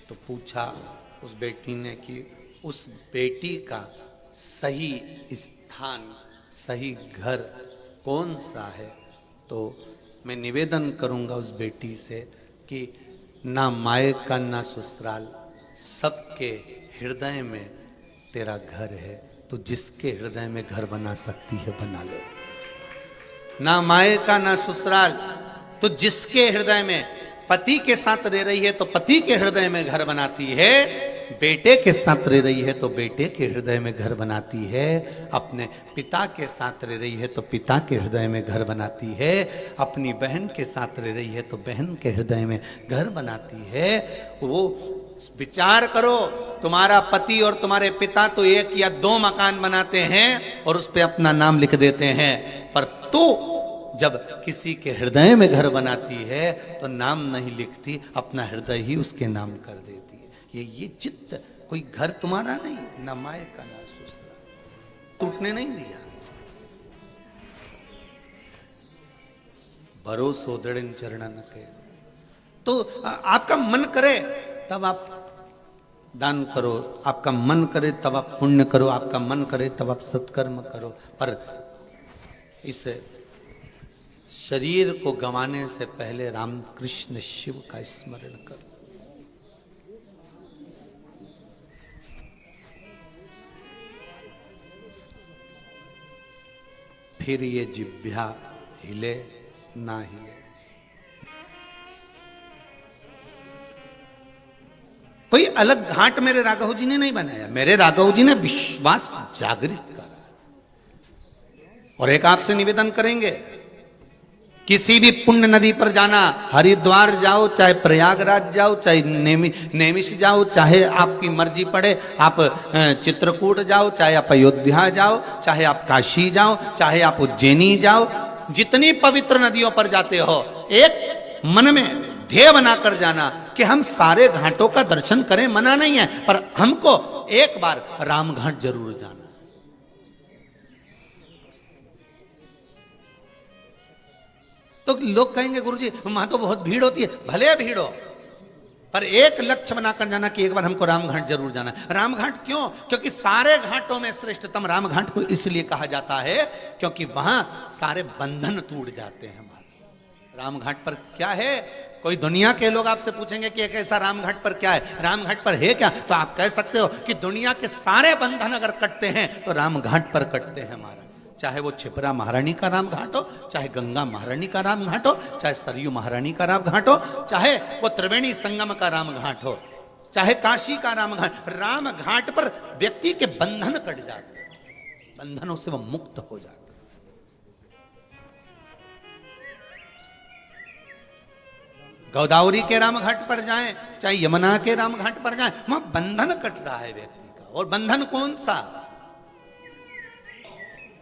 तो पूछा उस बेटी ने कि उस बेटी का सही स्थान, सही घर कौन सा है? तो मैं निवेदन करूंगा उस बेटी से कि ना मायका ना ससुराल, सबके हृदय में तेरा घर है। तो जिसके हृदय में घर बना सकती है बना ले। ना मायका ना ससुराल, तो जिसके हृदय में पति के साथ रह रही है तो पति के हृदय में घर बनाती है, बेटे के साथ रह रही है तो बेटे के हृदय में घर बनाती है, अपने पिता के साथ रह रही है तो पिता के हृदय में घर बनाती है, अपनी बहन के साथ रह रही है तो बहन के हृदय में घर बनाती है। वो विचार करो, तुम्हारा पति और तुम्हारे पिता तो एक या दो मकान बनाते हैं और उस पर अपना नाम लिख देते हैं, पर तू जब किसी के हृदय में घर बनाती है तो नाम नहीं लिखती, अपना हृदय ही उसके नाम कर देती है। ये चित्त, कोई घर तुम्हारा नहीं, ना माए का ना ससुरा, टूटने नहीं दिया। भरोसो दृढ़ चरणन के। तो आपका मन करे तब आप दान करो, आपका मन करे तब आप पुण्य करो, आपका मन करे तब आप सत्कर्म करो, पर इस शरीर को गंवाने से पहले राम कृष्ण शिव का स्मरण करो। फिर ये जिह्वा हिले ना हिले। कोई अलग घाट मेरे राघव जी ने नहीं बनाया, मेरे राघव जी ने विश्वास जागृत करा। और एक आपसे निवेदन करेंगे, किसी भी पुण्य नदी पर जाना, हरिद्वार जाओ, चाहे प्रयागराज जाओ, चाहे नेमिष जाओ, चाहे आपकी मर्जी पड़े, आप चित्रकूट जाओ, चाहे आप अयोध्या जाओ, चाहे आप काशी जाओ, चाहे आप उज्जैनी जाओ, जितनी पवित्र नदियों पर जाते हो, एक मन में ध्येय बनाकर जाना कि हम सारे घाटों का दर्शन करें, मना नहीं है, पर हमको एक बार राम घाट जरूर जाना। तो लोग कहेंगे गुरुजी वहां तो बहुत भीड़ होती है, भले भीड़ हो, पर एक लक्ष्य बनाकर जाना कि एक बार हमको रामघाट जरूर जाना है। रामघाट क्यों? क्योंकि सारे घाटों में श्रेष्ठतम रामघाट को इसलिए कहा जाता है क्योंकि वहां सारे बंधन टूट जाते हैं हमारे। रामघाट पर क्या है? कोई दुनिया के लोग आपसे पूछेंगे कि एक ऐसा रामघाट पर क्या है, रामघाट पर है क्या, तो आप कह सकते हो कि दुनिया के सारे बंधन अगर कटते हैं तो रामघाट पर कटते हैं हमारा। चाहे वो छिपरा महारानी का राम घाट हो, चाहे गंगा महारानी का राम घाट हो, चाहे सरयू महारानी का राम घाट हो, चाहे वो त्रिवेणी संगम का राम घाट हो, चाहे काशी का राम घाट। राम घाट पर व्यक्ति के बंधन कट जाते हैं, बंधनों से वो मुक्त हो जाते हैं। गोदावरी के राम घाट पर जाएं, चाहे यमुना के राम घाट पर जाएं, वहां बंधन कट रहा है व्यक्ति का। और बंधन कौन सा?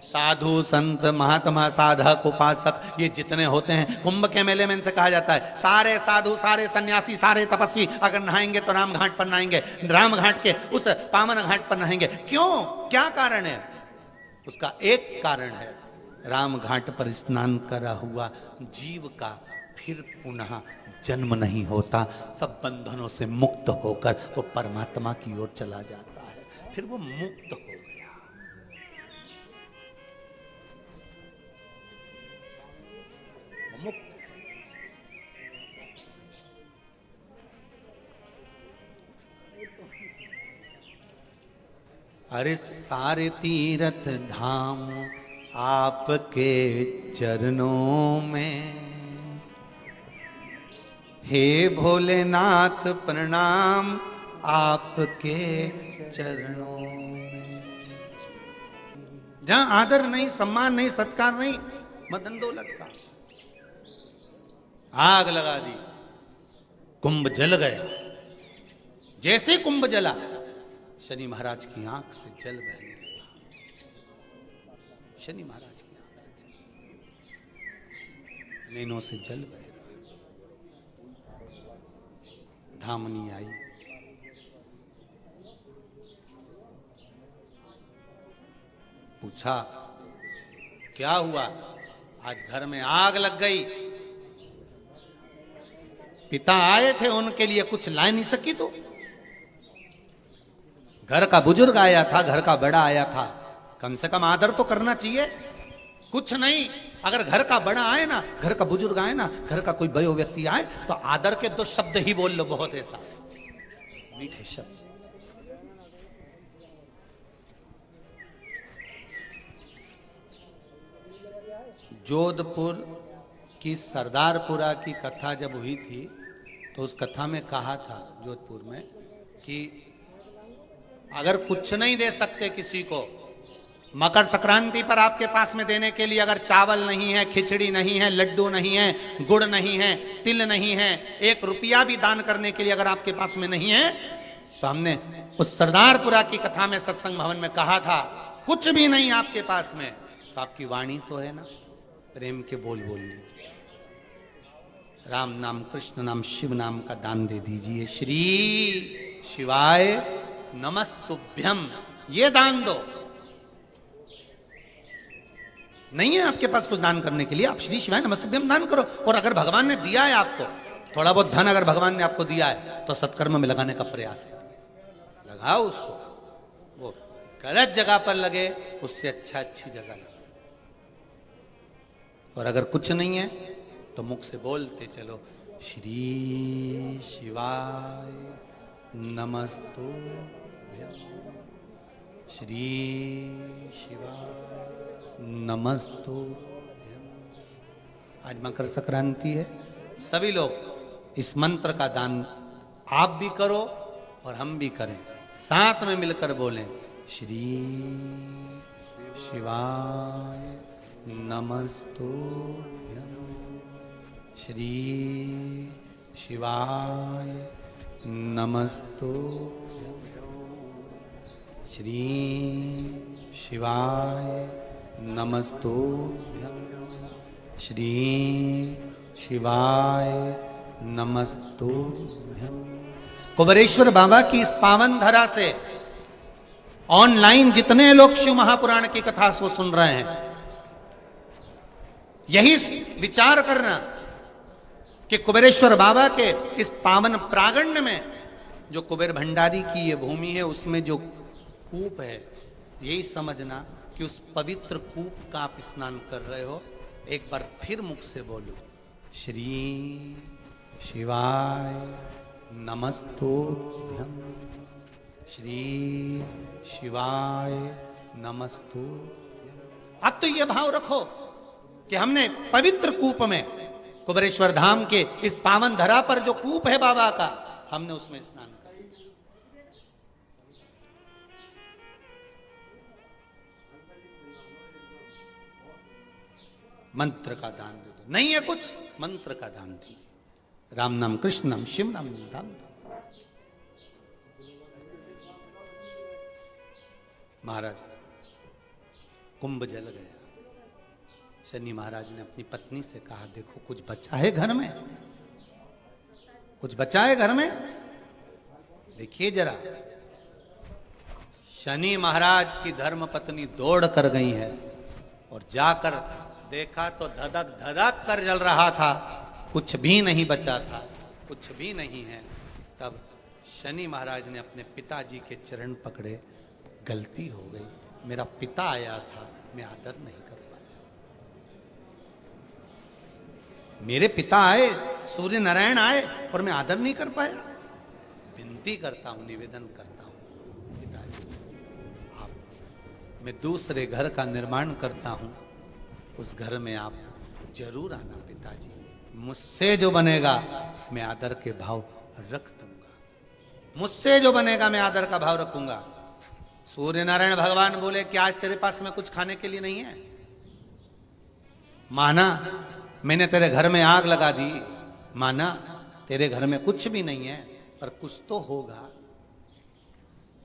साधु संत महात्मा साधक उपासक, ये जितने होते हैं, कुंभ के मेले में इनसे कहा जाता है सारे साधु सारे सन्यासी सारे तपस्वी अगर नहाएंगे तो राम घाट पर नहाएंगे, राम घाट के उस पावन घाट पर नहाएंगे। क्यों? क्या कारण है? उसका एक कारण है, राम घाट पर स्नान करा हुआ जीव का फिर पुनः जन्म नहीं होता, सब बंधनों से मुक्त होकर वो परमात्मा की ओर चला जाता है, फिर वो मुक्त हो गया। मुक्त। अरे सारे तीर्थ धाम आपके चरणों में, हे भोलेनाथ प्रणाम आपके चरणों में। जहां आदर नहीं, सम्मान नहीं, सत्कार नहीं, मदन दौलत का आग लगा दी, कुंभ जल गया। जैसे कुंभ जला, शनि महाराज की आंख से जल बहने लगा। शनि महाराज की आंख से नैनों से जल बह, धामनी आई, पूछा क्या हुआ? आज घर में आग लग गई। पिता आए थे, उनके लिए कुछ ला नहीं सकी तो? घर का बुजुर्ग आया था, घर का बड़ा आया था, कम से कम आदर तो करना चाहिए। कुछ नहीं, अगर घर का बड़ा आए ना, घर का बुजुर्ग आए ना, घर का कोई बड़ो व्यक्ति आए तो आदर के 2 शब्द ही बोल लो, बहुत ऐसा मीठे शब्द। जोधपुर की सरदारपुरा की कथा जब हुई थी तो उस कथा में कहा था जोधपुर में कि अगर कुछ नहीं दे सकते किसी को, मकर संक्रांति पर आपके पास में देने के लिए अगर चावल नहीं है, खिचड़ी नहीं है, लड्डू नहीं है, गुड़ नहीं है, तिल नहीं है, 1 रुपया भी दान करने के लिए अगर आपके पास में नहीं है, तो हमने उस सरदारपुरा की कथा में सत्संग भवन में कहा था कुछ भी नहीं आपके पास में, तो आपकी वाणी तो है ना, प्रेम के बोल बोल लीजिए। राम नाम, कृष्ण नाम, शिव नाम का दान दे दीजिए। श्री शिवाय नमस्तुभ्यम, ये दान दो। नहीं है आपके पास कुछ दान करने के लिए, आप श्री शिवाय नमस्तुभ्यम दान करो। और अगर भगवान ने दिया है आपको थोड़ा बहुत धन, अगर भगवान ने आपको दिया है तो सत्कर्म में लगाने का प्रयास है, लगाओ उसको। वो गलत जगह पर लगे उससे अच्छा अच्छी जगह लगे। और अगर कुछ नहीं है तो मुख से बोलते चलो, श्री शिवाय नमस्तुभ्यम, श्री शिवाय नमस्तुभ्यम। आज मकर संक्रांति है, सभी लोग इस मंत्र का दान आप भी करो और हम भी करें, साथ में मिलकर बोलें, श्री शिवाय नमस्तुभ्यम, श्री शिवाय नमस्तुभ्यम, श्री शिवाय नमस्तुभ्यम, श्री शिवाय नमस्तुभ्यम। कुबेरेश्वर बाबा की इस पावन धरा से ऑनलाइन जितने लोग शिव महापुराण की कथा को सुन रहे हैं, यही विचार करना कि कुबेरेश्वर बाबा के इस पावन प्रागण्य में जो कुबेर भंडारी की ये भूमि है, उसमें जो कूप है, यही समझना कि उस पवित्र कूप का आप स्नान कर रहे हो। एक बार फिर मुख से बोलो, श्री शिवाय नमस्तुभ्यम, श्री शिवाय नमस्तुभ्यम। अब तो ये भाव रखो कि हमने पवित्र कूप में, कुबेरेश्वर धाम के इस पावन धरा पर जो कूप है बाबा का, हमने उसमें स्नान किया। मंत्र का दान दे दो, नहीं है कुछ, मंत्र का दान दीजिए। राम नाम, कृष्ण नाम, शिव नाम दान दो। महाराज कुंभ जल गया, शनि महाराज ने अपनी पत्नी से कहा, देखो कुछ बचा है घर में, कुछ बचा है घर में, देखिए जरा। शनि महाराज की धर्म पत्नी दौड़ कर गई है और जाकर देखा तो धधक धधक कर जल रहा था, कुछ भी नहीं बचा था, कुछ भी नहीं है। तब शनि महाराज ने अपने पिताजी के चरण पकड़े, गलती हो गई, मेरा पिता आया था, मैं आदर नहीं कर पाया। मेरे पिता आए, सूर्य नारायण आए और मैं आदर नहीं कर पाया। विनती करता हूं, निवेदन करता हूं, पिताजी आप, मैं दूसरे घर का निर्माण करता हूं, उस घर में आप जरूर आना पिताजी। मुझसे जो बनेगा मैं आदर के भाव रख दूंगा, मुझसे जो बनेगा मैं आदर का भाव रखूंगा। सूर्य नारायण भगवान बोले कि आज तेरे पास में कुछ खाने के लिए नहीं है? माना मैंने तेरे घर में आग लगा दी, माना तेरे घर में कुछ भी नहीं है, पर कुछ तो होगा,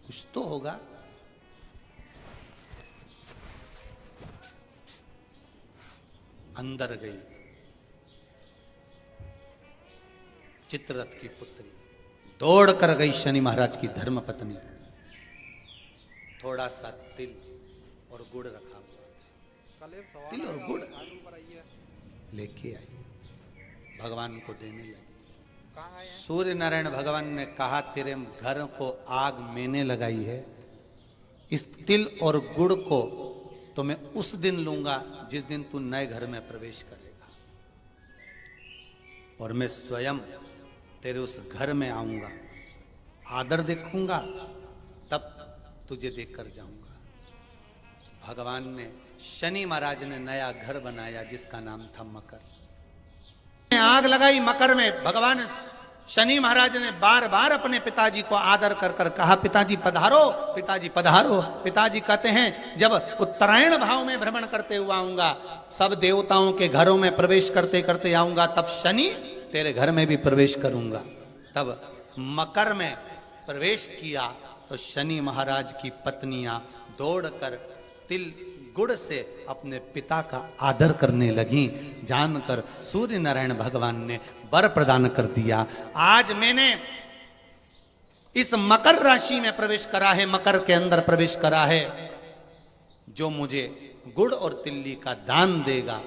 कुछ तो होगा। अंदर गई चित्ररथ की पुत्री, दौड़ कर गई शनि महाराज की धर्म पत्नी। थोड़ा सा तिल और गुड़ रखा हुआ, तिल और गुड़ लेके आई, भगवान को देने लगी। सूर्य नारायण भगवान ने कहा, तेरे घर को आग मैंने लगाई है, इस तिल और गुड़ को तो मैं उस दिन लूंगा जिस दिन तू नए घर में प्रवेश करेगा, और मैं स्वयं तेरे उस घर में आऊंगा, आदर देखूंगा, तब तुझे देखकर जाऊंगा। भगवान ने, शनि महाराज ने नया घर बनाया जिसका नाम था मकर। आग लगाई मकर में। भगवान शनि महाराज ने बार बार अपने पिताजी को आदर कर कर कहा, पिताजी पधारो, पिताजी पधारो। पिताजी कहते हैं, जब उत्तरायण भाव में भ्रमण करते हुआ आऊंगा, सब देवताओं के घरों में प्रवेश करते करते आऊंगा, तब शनि तेरे घर में भी प्रवेश करूंगा। तब मकर में प्रवेश किया तो शनि महाराज की पत्नियां दौड़कर तिल गुड़ से अपने पिता का आदर करने लगी। जानकर सूर्य नारायण भगवान ने वर प्रदान कर दिया। आज मैंने इस मकर राशि में प्रवेश करा है, मकर के अंदर प्रवेश करा है। जो मुझे गुड़ और तिल्ली का दान देगा,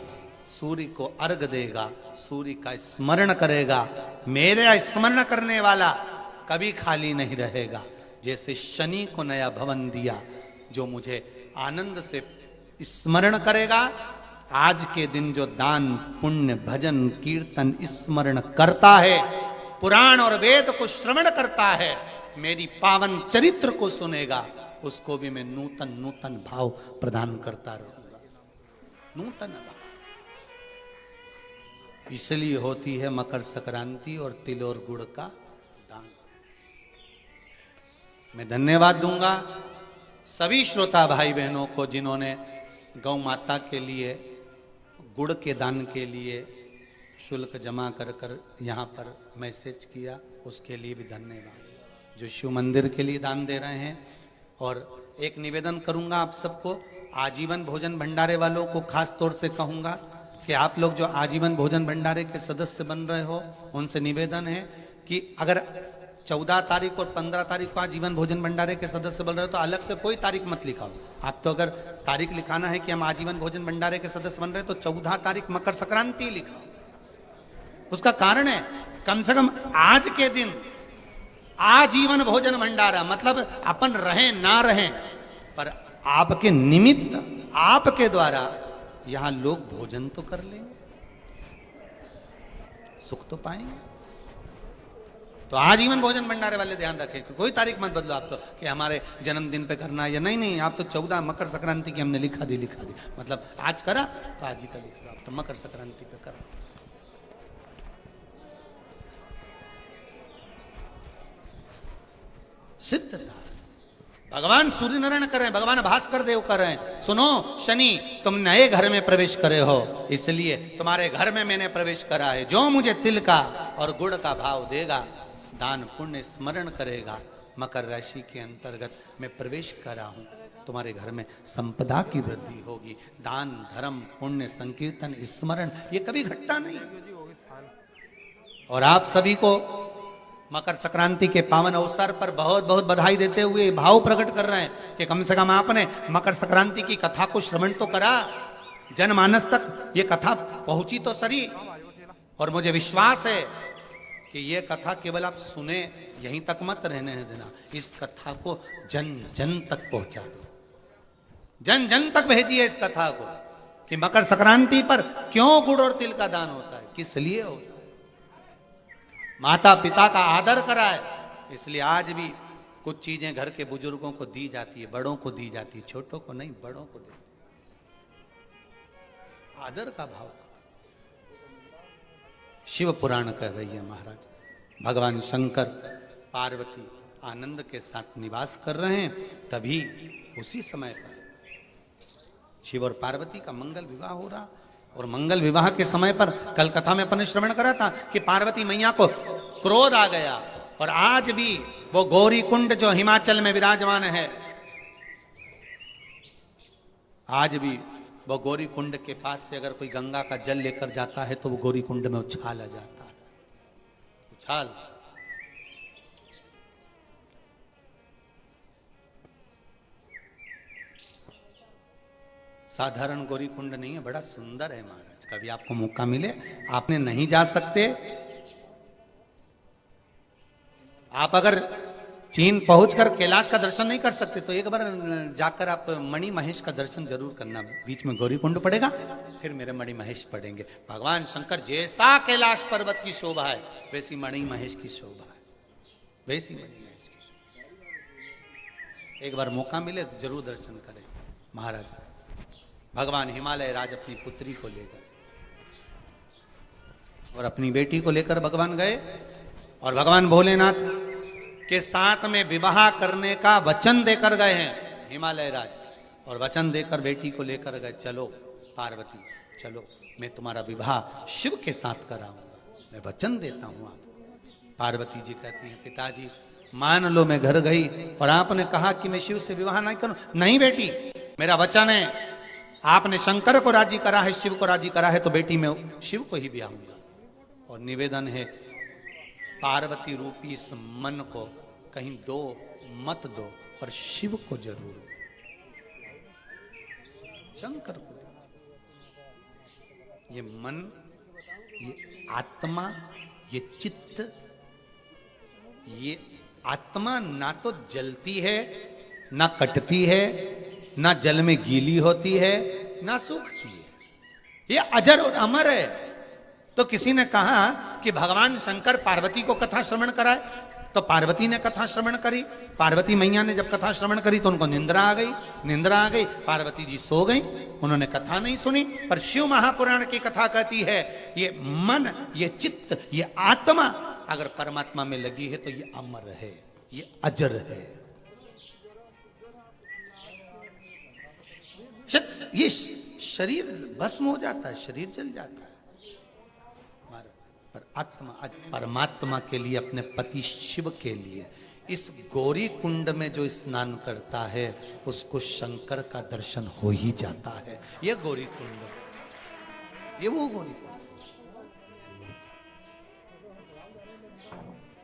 सूर्य को अर्घ देगा, सूर्य का स्मरण करेगा, मेरे स्मरण करने वाला कभी खाली नहीं रहेगा। जैसे शनि को नया भवन दिया, जो मुझे आनंद से स्मरण करेगा, आज के दिन जो दान पुण्य भजन कीर्तन स्मरण करता है, पुराण और वेद को श्रवण करता है, मेरी पावन चरित्र को सुनेगा, उसको भी मैं नूतन नूतन भाव प्रदान करता रहूंगा। नूतन भाव इसलिए होती है मकर संक्रांति और तिल और गुड़ का दान। मैं धन्यवाद दूंगा सभी श्रोता भाई बहनों को जिन्होंने गौ माता के लिए गुड़ के दान के लिए शुल्क जमा कर कर यहाँ पर मैसेज किया, उसके लिए भी धन्यवाद। जो शिव मंदिर के लिए दान दे रहे हैं, और एक निवेदन करूंगा आप सबको, आजीवन भोजन भंडारे वालों को खास तौर से कहूंगा कि आप लोग जो आजीवन भोजन भंडारे के सदस्य बन रहे हो, उनसे निवेदन है कि अगर 14 तारीख और 15 तारीख को आजीवन भोजन भंडारे के सदस्य बन रहे हो तो अलग से कोई तारीख मत लिखाओ। आप तो अगर तारीख लिखाना है कि हम आजीवन भोजन भंडारे के सदस्य बन रहे हैं तो 14 तारीख मकर संक्रांति लिखाओ। उसका कारण है, कम से कम आज के दिन आजीवन भोजन भंडारा, मतलब अपन रहें ना रहें, पर आपके निमित्त, आपके द्वारा यहां लोग भोजन तो कर लेंगे, सुख तो पाएंगे। तो आजीवन भोजन भंडारे वाले ध्यान रखें कि कोई तारीख मत बदलो आप तो कि हमारे जन्मदिन पे करना है या नहीं, आप तो 14 मकर संक्रांति की हमने लिखा दी, मतलब आज करा तो आज ही का लिखा, आप तो मकर संक्रांति पे करा। सिद्धता भगवान सूर्य नारायण कर रहे हैं, भगवान भास्कर देव कर रहे हैं। सुनो शनि, तुम नए घर में प्रवेश करे हो, इसलिए तुम्हारे घर में मैंने प्रवेश करा है। जो मुझे तिल का और गुड़ का भाव देगा, दान पुण्य स्मरण करेगा, मकर राशि के अंतर्गत मैं प्रवेश करा हूं, तुम्हारे घर में संपदा की वृद्धि होगी। दान धर्म पुण्य संकीर्तन स्मरण ये कभी घटता नहीं। और आप सभी को मकर संक्रांति के पावन अवसर पर बहुत बहुत बधाई देते हुए भाव प्रकट कर रहे हैं कि कम से कम आपने मकर संक्रांति की कथा को श्रवण तो करा, जनमानस तक ये कथा पहुंची तो सही। और मुझे विश्वास है कि ये कथा केवल आप सुने यहीं तक मत रहने देना, इस कथा को जन जन तक पहुंचा दो, जन जन तक भेजिए इस कथा को कि मकर संक्रांति पर क्यों गुड़ और तिल का दान होता है, किस लिए होता है। माता पिता का आदर कराए, इसलिए आज भी कुछ चीजें घर के बुजुर्गों को दी जाती है, बड़ों को दी जाती है, छोटों को नहीं, बड़ों को दी। आदर का भाव। शिव पुराण कह रही है महाराज, भगवान शंकर पार्वती आनंद के साथ निवास कर रहे हैं, तभी उसी समय पर शिव और पार्वती का मंगल विवाह हो रहा। और मंगल विवाह के समय पर कल कथा में अपन ने श्रवण करा था कि पार्वती मैया को क्रोध आ गया, और आज भी वो गौरी कुंड जो हिमाचल में विराजमान है, आज भी वो गौरी कुंड के पास से अगर कोई गंगा का जल लेकर जाता है तो वो गौरी कुंड में उछाल आ जाता है, उछाल। साधारण गौरी कुंड नहीं है, बड़ा सुंदर है महाराज। कभी आपको मौका मिले, आपने नहीं जा सकते, आप अगर चीन पहुंचकर कैलाश का दर्शन नहीं कर सकते तो एक बार जाकर आप मणि महेश का दर्शन जरूर करना। बीच में गौरी कुंड पड़ेगा, फिर मेरे मणि महेश पड़ेंगे। भगवान शंकर जैसा कैलाश पर्वत की शोभा है, वैसी मणि महेश की शोभा है, वैसी मणि महेश की शोभा। एक बार मौका मिले तो जरूर दर्शन करें महाराज। भगवान हिमालय राज अपनी पुत्री को ले गए और अपनी बेटी को लेकर भगवान गए, और भगवान भोलेनाथ के साथ में विवाह करने का वचन देकर गए हैं हिमालय राज। और वचन देकर बेटी को लेकर गए, चलो पार्वती चलो, मैं तुम्हारा विवाह शिव के साथ कराऊंगा, मैं वचन देता हूं आप। पार्वती जी कहती हैं, पिताजी मान लो मैं घर गई और आपने कहा कि मैं शिव से विवाह नहीं करूं। नहीं बेटी, मेरा वचन है आपने शंकर को राजी करा है, शिव को राजी करा है, तो बेटी मैं शिव को ही ब्याहूंगा। और निवेदन है पार्वती रूपी इस मन को कहीं दो मत दो, पर शिव को जरूर दो, शंकर को। ये मन, ये आत्मा, ये चित्त, ये आत्मा ना तो जलती है, ना कटती है, ना जल में गीली होती है, ना सूखती है, ये अजर और अमर है। तो किसी ने कहा कि भगवान शंकर पार्वती को कथा श्रवण कराए, तो पार्वती ने कथा श्रवण करी। पार्वती मैया ने जब कथा श्रवण करी तो उनको निंद्रा आ गई, निंद्रा आ गई, पार्वती जी सो गई, उन्होंने कथा नहीं सुनी। पर शिव महापुराण की कथा कहती है ये मन, ये चित्त, ये आत्मा अगर परमात्मा में लगी है तो ये अमर है, ये अजर है। ये शरीर भस्म हो जाता है, शरीर जल जाता है, पर आत्मा परमात्मा के लिए, अपने पति शिव के लिए इस गौरी कुंड में जो स्नान करता है उसको शंकर का दर्शन हो ही जाता है। ये गौरी कुंड, ये वो गौरी कुंड।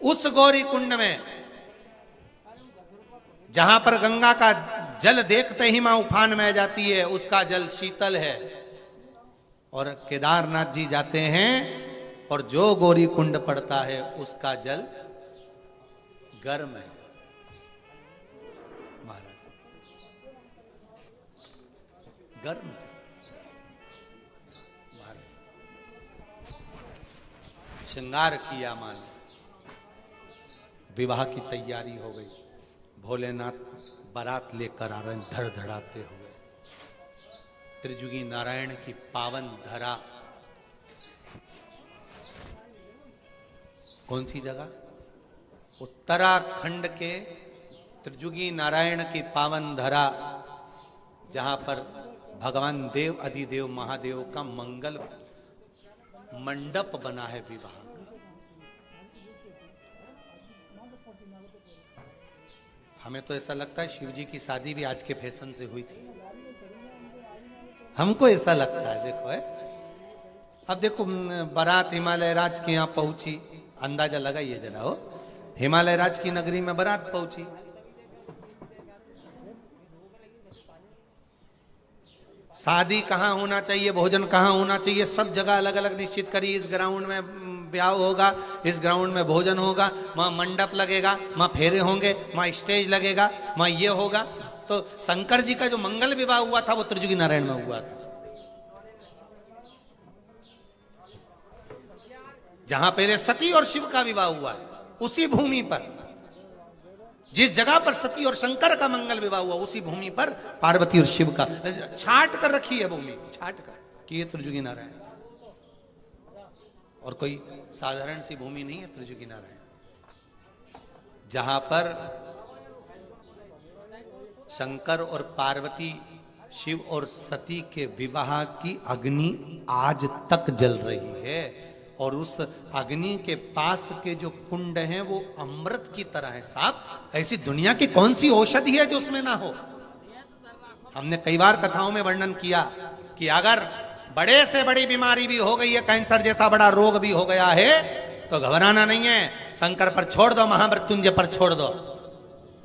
उस गौरी कुंड में जहां पर गंगा का जल देखते ही मां उफान में जाती है, उसका जल शीतल है। और केदारनाथ जी जाते हैं और जो गौरी कुंड पड़ता है उसका जल गर्म है। महाराज गर्म जल। महाराज श्रृंगार किया, मान विवाह की तैयारी हो गई, भोलेनाथ बारात लेकर आ रहे हैं धड़धड़ाते हुए। त्रिजुगी नारायण की पावन धरा, कौन सी जगह? उत्तराखंड के त्रिजुगी नारायण की पावन धरा, जहां पर भगवान देव अधिदेव महादेव का मंगल मंडप बना है विवाह का। हमें तो ऐसा लगता है शिव जी की शादी भी आज के फैशन से हुई थी, हमको ऐसा लगता है। देखो है, अब देखो बारात हिमालय राज के यहां पहुंची, अंदाजा लगाइए जरा, हो हिमालय राज की नगरी में बारात पहुंची। शादी कहां होना चाहिए, भोजन कहां होना चाहिए, सब जगह अलग अलग निश्चित करी। इस ग्राउंड में ब्याह होगा, इस ग्राउंड में भोजन होगा, वहां मंडप लगेगा, वहां फेरे होंगे, वहां स्टेज लगेगा, वहां ये होगा। तो शंकर जी का जो मंगल विवाह हुआ था वो त्रिजुगी नारायण में हुआ था, जहां पहले सती और शिव का विवाह हुआ है। उसी भूमि पर, जिस जगह पर सती और शंकर का मंगल विवाह हुआ, उसी भूमि पर पार्वती और शिव का छाट कर रखी है भूमि, छाट कर कि ये त्रिजुगी नारायण, और कोई साधारण सी भूमि नहीं है त्रिजुगी नारायण, जहां पर शंकर और पार्वती, शिव और सती के विवाह की अग्नि आज तक जल रही है। और उस अग्नि के पास के जो कुंड हैं वो अमृत की तरह है। साहब, ऐसी दुनिया की कौन सी औषधि है जो उसमें ना हो? हमने कई बार कथाओं में वर्णन किया कि अगर बड़े से बड़ी बीमारी भी हो गई है, कैंसर जैसा बड़ा रोग भी हो गया है, तो घबराना नहीं है, शंकर पर छोड़ दो, महामृत्युंजय पर छोड़ दो।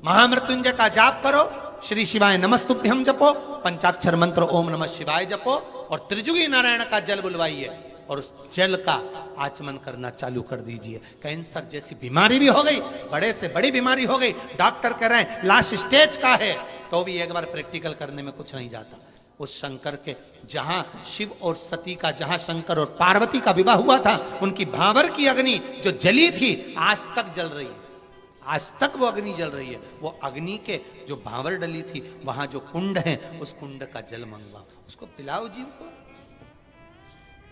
महामृत्युंजय का जाप करो, श्री शिवाय नमस्तुभ्यम जपो, पंचाक्षर मंत्र ओम नमः शिवाय जपो, और त्रिजुगी नारायण का जल बुलवाइए और उस जल का आचमन करना चालू कर दीजिए। कैंसर जैसी बीमारी भी हो गई, बड़े से बड़ी बीमारी हो गई, डॉक्टर कह रहे हैं लास्ट स्टेज का है, तो भी एक बार प्रैक्टिकल करने में कुछ नहीं जाता। उस शंकर के, जहां शिव और सती का, जहां शंकर और पार्वती का विवाह हुआ था, उनकी भावर की अग्नि जो जली थी आज तक जल रही है, आज तक वो अग्नि जल रही है। वो अग्नि के जो भावर डली थी, वहां जो कुंड है, उस कुंड का जल मंगवाओ, उसको पिलाओ जीव को,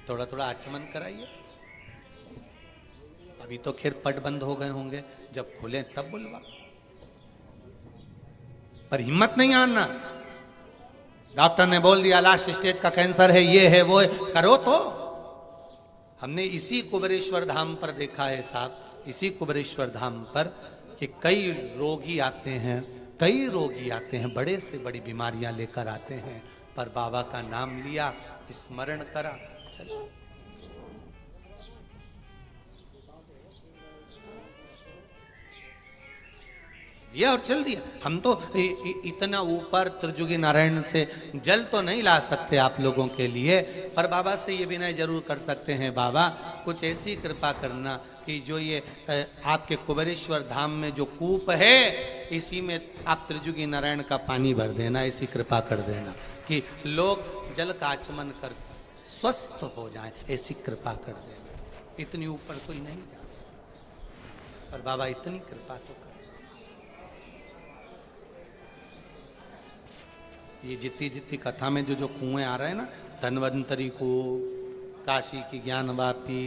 थोड़ा थोड़ा आचमन कराइए। अभी तो खैर पट बंद हो गए होंगे, जब खुले तब बुलवा, पर हिम्मत नहीं आना। डॉक्टर ने बोल दिया लास्ट स्टेज का कैंसर है, ये है वो है, करो तो। हमने इसी कुबेरेश्वर धाम पर देखा है साहब, इसी कुबेरेश्वर धाम पर कि कई रोगी आते हैं, कई रोगी आते हैं, बड़े से बड़ी बीमारियां लेकर आते हैं, पर बाबा का नाम लिया, स्मरण करा, चलो। दिया और चल दिया। हम तो इतना ऊपर त्रिजुगी नारायण से जल तो नहीं ला सकते आप लोगों के लिए, पर बाबा से ये विनय जरूर कर सकते हैं, बाबा कुछ ऐसी कृपा करना कि जो ये आपके कुबेरेश्वर धाम में जो कूप है, इसी में आप त्रिजुगी नारायण का पानी भर देना, ऐसी कृपा कर देना कि लोग जल का आचमन कर स्वस्थ हो जाएं, ऐसी कृपा कर देना। इतनी ऊपर कोई नहीं जा सकता, पर बाबा इतनी कृपा तो कर। ये जितनी जितनी कथा में जो जो कुएं आ रहे हैं ना, धन्वंतरी को, काशी की ज्ञानवापी,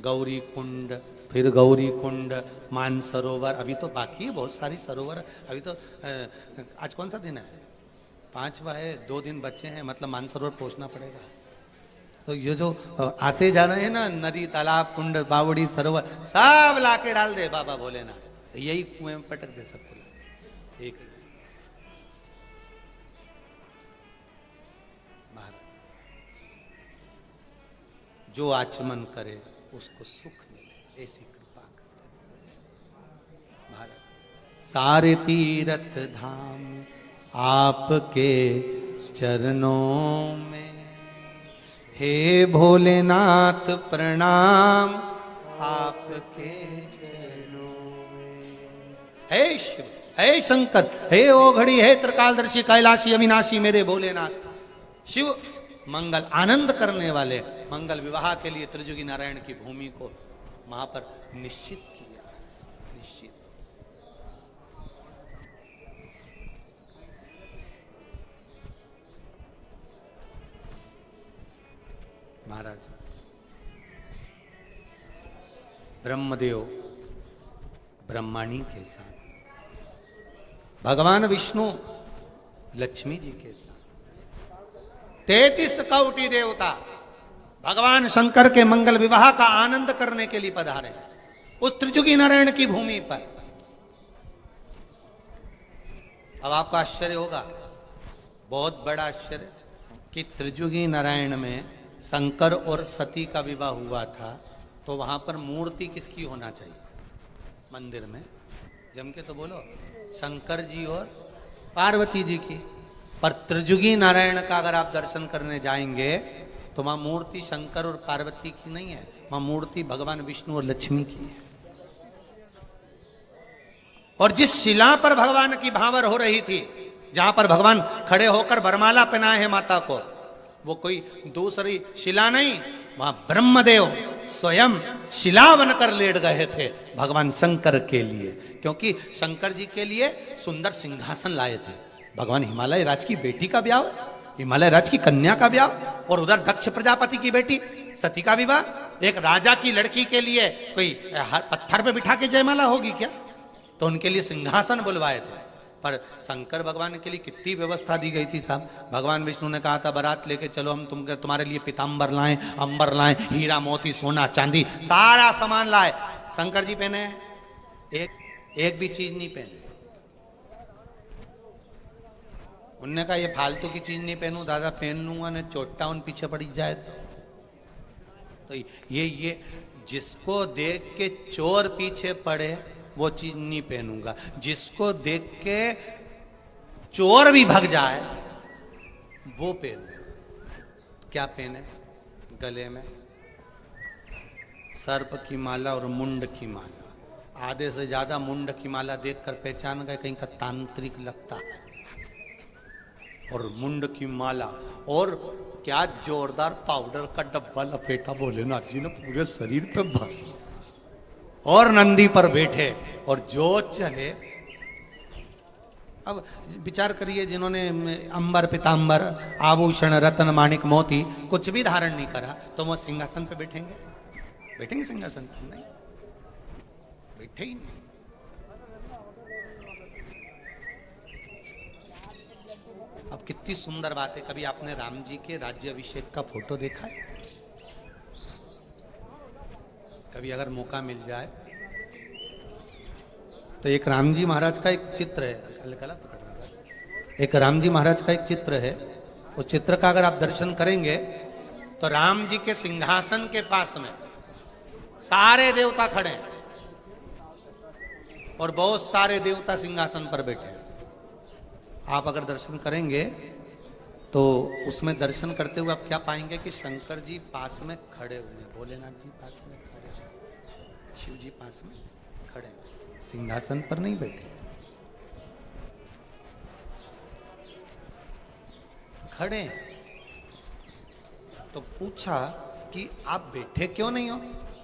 गौरी कुंड, फिर गौरी कुंड, मानसरोवर, अभी तो बाकी है बहुत सारी सरोवर। अभी तो आज कौन सा दिन है? 5वां है, 2 दिन बचे हैं, मतलब मानसरोवर पहुंचना पड़ेगा। तो ये जो आते जा रहे हैं ना, नदी, तालाब, कुंड, बावड़ी, सरोवर, सब लाके डाल दे बाबा भोलेनाथ, यही कुएं में पटक दे सबको। एक जो आचमन करे उसको सुख मिले, ऐसी कृपा करते महाराज। सारे तीर्थ धाम आपके चरणों में, हे भोलेनाथ प्रणाम आपके चरणों में। हे शिव, हे शंकर, हे ओघड़ी, हे त्रिकालदर्शी, कैलाशी, अविनाशी मेरे भोलेनाथ। शिव मंगल आनंद करने वाले मंगल विवाह के लिए त्रिजुगी नारायण की भूमि को वहां पर निश्चित किया, निश्चित। महाराज ब्रह्मदेव ब्रह्माणी के साथ, भगवान विष्णु लक्ष्मी जी के साथ, 33 कौटि देवता भगवान शंकर के मंगल विवाह का आनंद करने के लिए पधारे उस त्रिजुगी नारायण की भूमि पर। अब आपका आश्चर्य होगा, बहुत बड़ा आश्चर्य, कि त्रिजुगी नारायण में शंकर और सती का विवाह हुआ था, तो वहां पर मूर्ति किसकी होना चाहिए मंदिर में? जम के तो बोलो, शंकर जी और पार्वती जी की। पर त्रिजुगी नारायण का अगर आप दर्शन करने जाएंगे तो वहां मूर्ति शंकर और पार्वती की नहीं है, वहां मूर्ति भगवान विष्णु और लक्ष्मी की है। और जिस शिला पर भगवान की भांवर हो रही थी, जहां पर भगवान खड़े होकर वरमाला पहनाए हैं माता को, वो कोई दूसरी शिला नहीं, वहां ब्रह्मदेव स्वयं शिला बनकर लेट गए थे भगवान शंकर के लिए, क्योंकि शंकर जी के लिए सुंदर सिंहासन लाए थे। भगवान हिमालय राज की बेटी का ब्याह, हिमालय राज की कन्या का ब्याह, और उधर दक्ष प्रजापति की बेटी सती का विवाह। एक राजा की लड़की के लिए कोई पत्थर पे बिठा के जयमाला होगी क्या? तो उनके लिए सिंहासन बुलवाए थे। पर शंकर भगवान के लिए कितनी व्यवस्था दी गई थी साहब। भगवान विष्णु ने कहा था, बारात लेके चलो, हम तुम्हारे लिए पीताम्बर लाएं, अंबर लाएं, हीरा मोती सोना चांदी सारा सामान लाए। शंकर जी पहने एक भी चीज नहीं पहने। उनने कहा, ये फालतू की चीज नहीं पहनूं दादा, पहन लूंगा ने चोटा उन पीछे पड़ जाए तो ये जिसको देख के चोर पीछे पड़े वो चीज नहीं पहनूंगा, जिसको देख के चोर भी भाग जाए वो पहने। क्या पहने? गले में सर्प की माला और मुंड की माला। आधे से ज्यादा मुंड की माला देखकर पहचान गए कहीं का तांत्रिक लगता है। और मुंड की माला, और क्या जोरदार पाउडर का डब्बा लपेटा भोलेनाथ जी ने पूरे शरीर पे बस, और नंदी पर बैठे और जो चले। अब विचार करिए, जिन्होंने अंबर पीतांबर आभूषण रत्न माणिक मोती कुछ भी धारण नहीं करा, तो वो सिंहासन पे बैठेंगे? बैठेंगे सिंहासन पे? नहीं, बैठे ही नहीं। अब कितनी सुंदर बात है। कभी आपने राम जी के राज्य अभिषेक का फोटो देखा है? कभी अगर मौका मिल जाए तो एक राम जी महाराज का एक चित्र है, एक राम जी महाराज का एक चित्र है उस चित्र का अगर आप दर्शन करेंगे तो राम जी के सिंहासन के पास में सारे देवता खड़े हैं और बहुत सारे देवता सिंहासन पर बैठे हैं। आप अगर दर्शन करेंगे तो उसमें दर्शन करते हुए आप क्या पाएंगे कि शंकर जी पास में खड़े हुए, भोलेनाथ जी पास में खड़े, शिव जी पास में खड़े, सिंहासन पर नहीं बैठे, खड़े हैं। तो पूछा कि आप बैठे क्यों नहीं हो?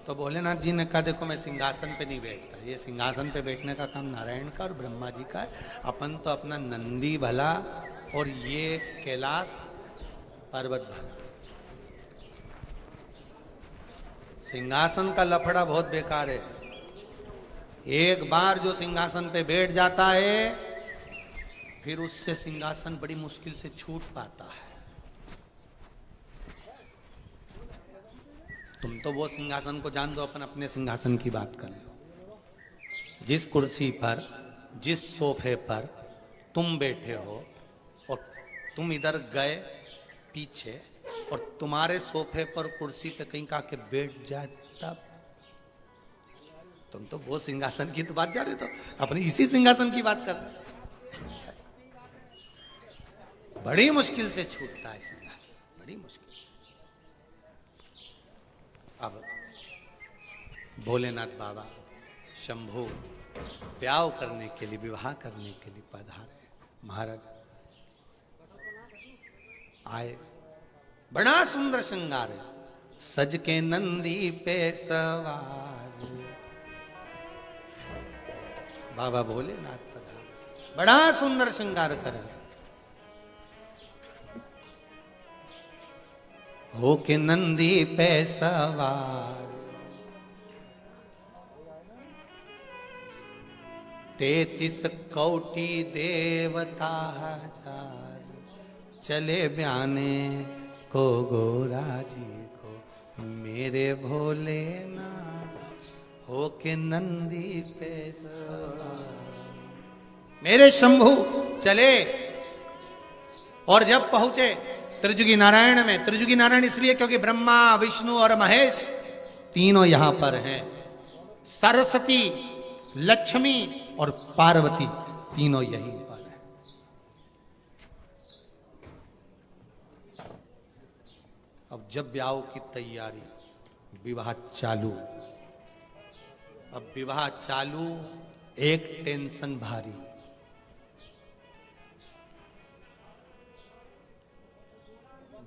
तो भोलेनाथ जी ने कहा देखो मैं सिंहासन पे नहीं बैठता, ये सिंहासन पे बैठने का काम नारायण का और ब्रह्मा जी का है, अपन तो अपना नंदी भला और ये कैलाश पर्वत भला। सिंहासन का लफड़ा बहुत बेकार है। एक बार जो सिंहासन पे बैठ जाता है फिर उससे सिंहासन बड़ी मुश्किल से छूट पाता है। तुम तो वो सिंहासन को जान दो, अपन अपने सिंहासन की बात कर लो। जिस कुर्सी पर, जिस सोफे पर तुम बैठे हो और तुम इधर गए पीछे और तुम्हारे सोफे पर कुर्सी पे कहीं का के बैठ जाए, तब तुम तो वो सिंहासन की तो बात जा रहे, तो अपनी इसी सिंहासन की बात कर रहे। बड़ी मुश्किल से छूटता है सिंहासन, बड़ी मुश्किल से। अब भोलेनाथ बाबा शंभू ब्याह करने के लिए, विवाह करने के लिए पधारे। महाराज आए, बड़ा सुंदर श्रृंगार है, सज के नंदी पे सवार बाबा भोलेनाथ पधारे, बड़ा सुंदर श्रृंगार करा। हो के नंदी पे सवार, 33 कोटि देवता हजार, चले ब्याने को गोरा जी को, मेरे भोलेनाथ हो के नंदी पे सवार। मेरे शंभू चले और जब पहुंचे त्रिजुगी नारायण में, त्रिजुगी नारायण इसलिए क्योंकि ब्रह्मा विष्णु और महेश तीनों यहां पर हैं, सरस्वती लक्ष्मी और पार्वती तीनों यहीं पर हैं। अब जब ब्याह की तैयारी, विवाह चालू, अब विवाह चालू, एक टेंशन भारी।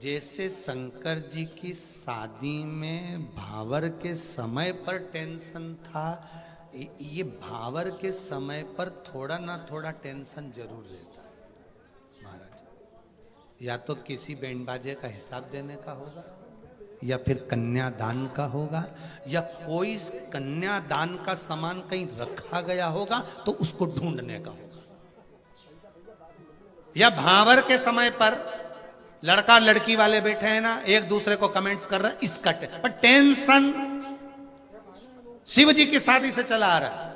जैसे शंकर जी की शादी में भावर के समय पर टेंशन था, ये भावर के समय पर थोड़ा ना थोड़ा टेंशन जरूर रहता है महाराज। या तो किसी बैंड बाजे का हिसाब देने का होगा, या फिर कन्यादान का होगा, या कोई कन्यादान का सामान कहीं रखा गया होगा तो उसको ढूंढने का होगा, या भावर के समय पर लड़का लड़की वाले बैठे हैं ना, एक दूसरे को कमेंट्स कर रहे हैं, इसका पर टेंशन शिव जी की शादी से चला आ रहा है।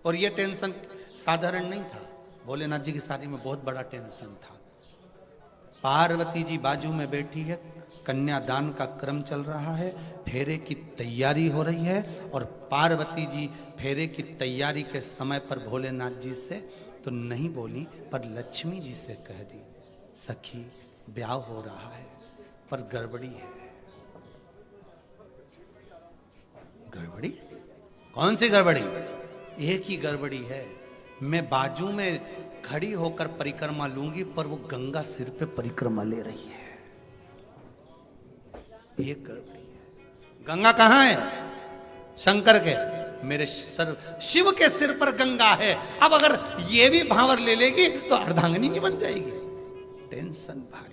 और ये टेंशन साधारण नहीं था, भोलेनाथ जी की शादी में बहुत बड़ा टेंशन था। पार्वती जी बाजू में बैठी है, कन्यादान का क्रम चल रहा है, फेरे की तैयारी हो रही है, और पार्वती जी फेरे की तैयारी के समय पर भोलेनाथ जी से तो नहीं बोली, पर लक्ष्मी जी से कह दी, सखी ब्याह हो रहा है पर गड़बड़ी है। गड़बड़ी? कौन सी गड़बड़ी? एक ही गड़बड़ी है, मैं बाजू में खड़ी होकर परिक्रमा लूंगी पर वो गंगा सिर पे परिक्रमा ले रही है। एक गड़बड़ी है। गंगा कहां है? शंकर के, मेरे सर शिव के सिर पर गंगा है। अब अगर ये भी भावर ले लेगी तो अर्धांगिनी की बन जाएगी। टेंशन भारी।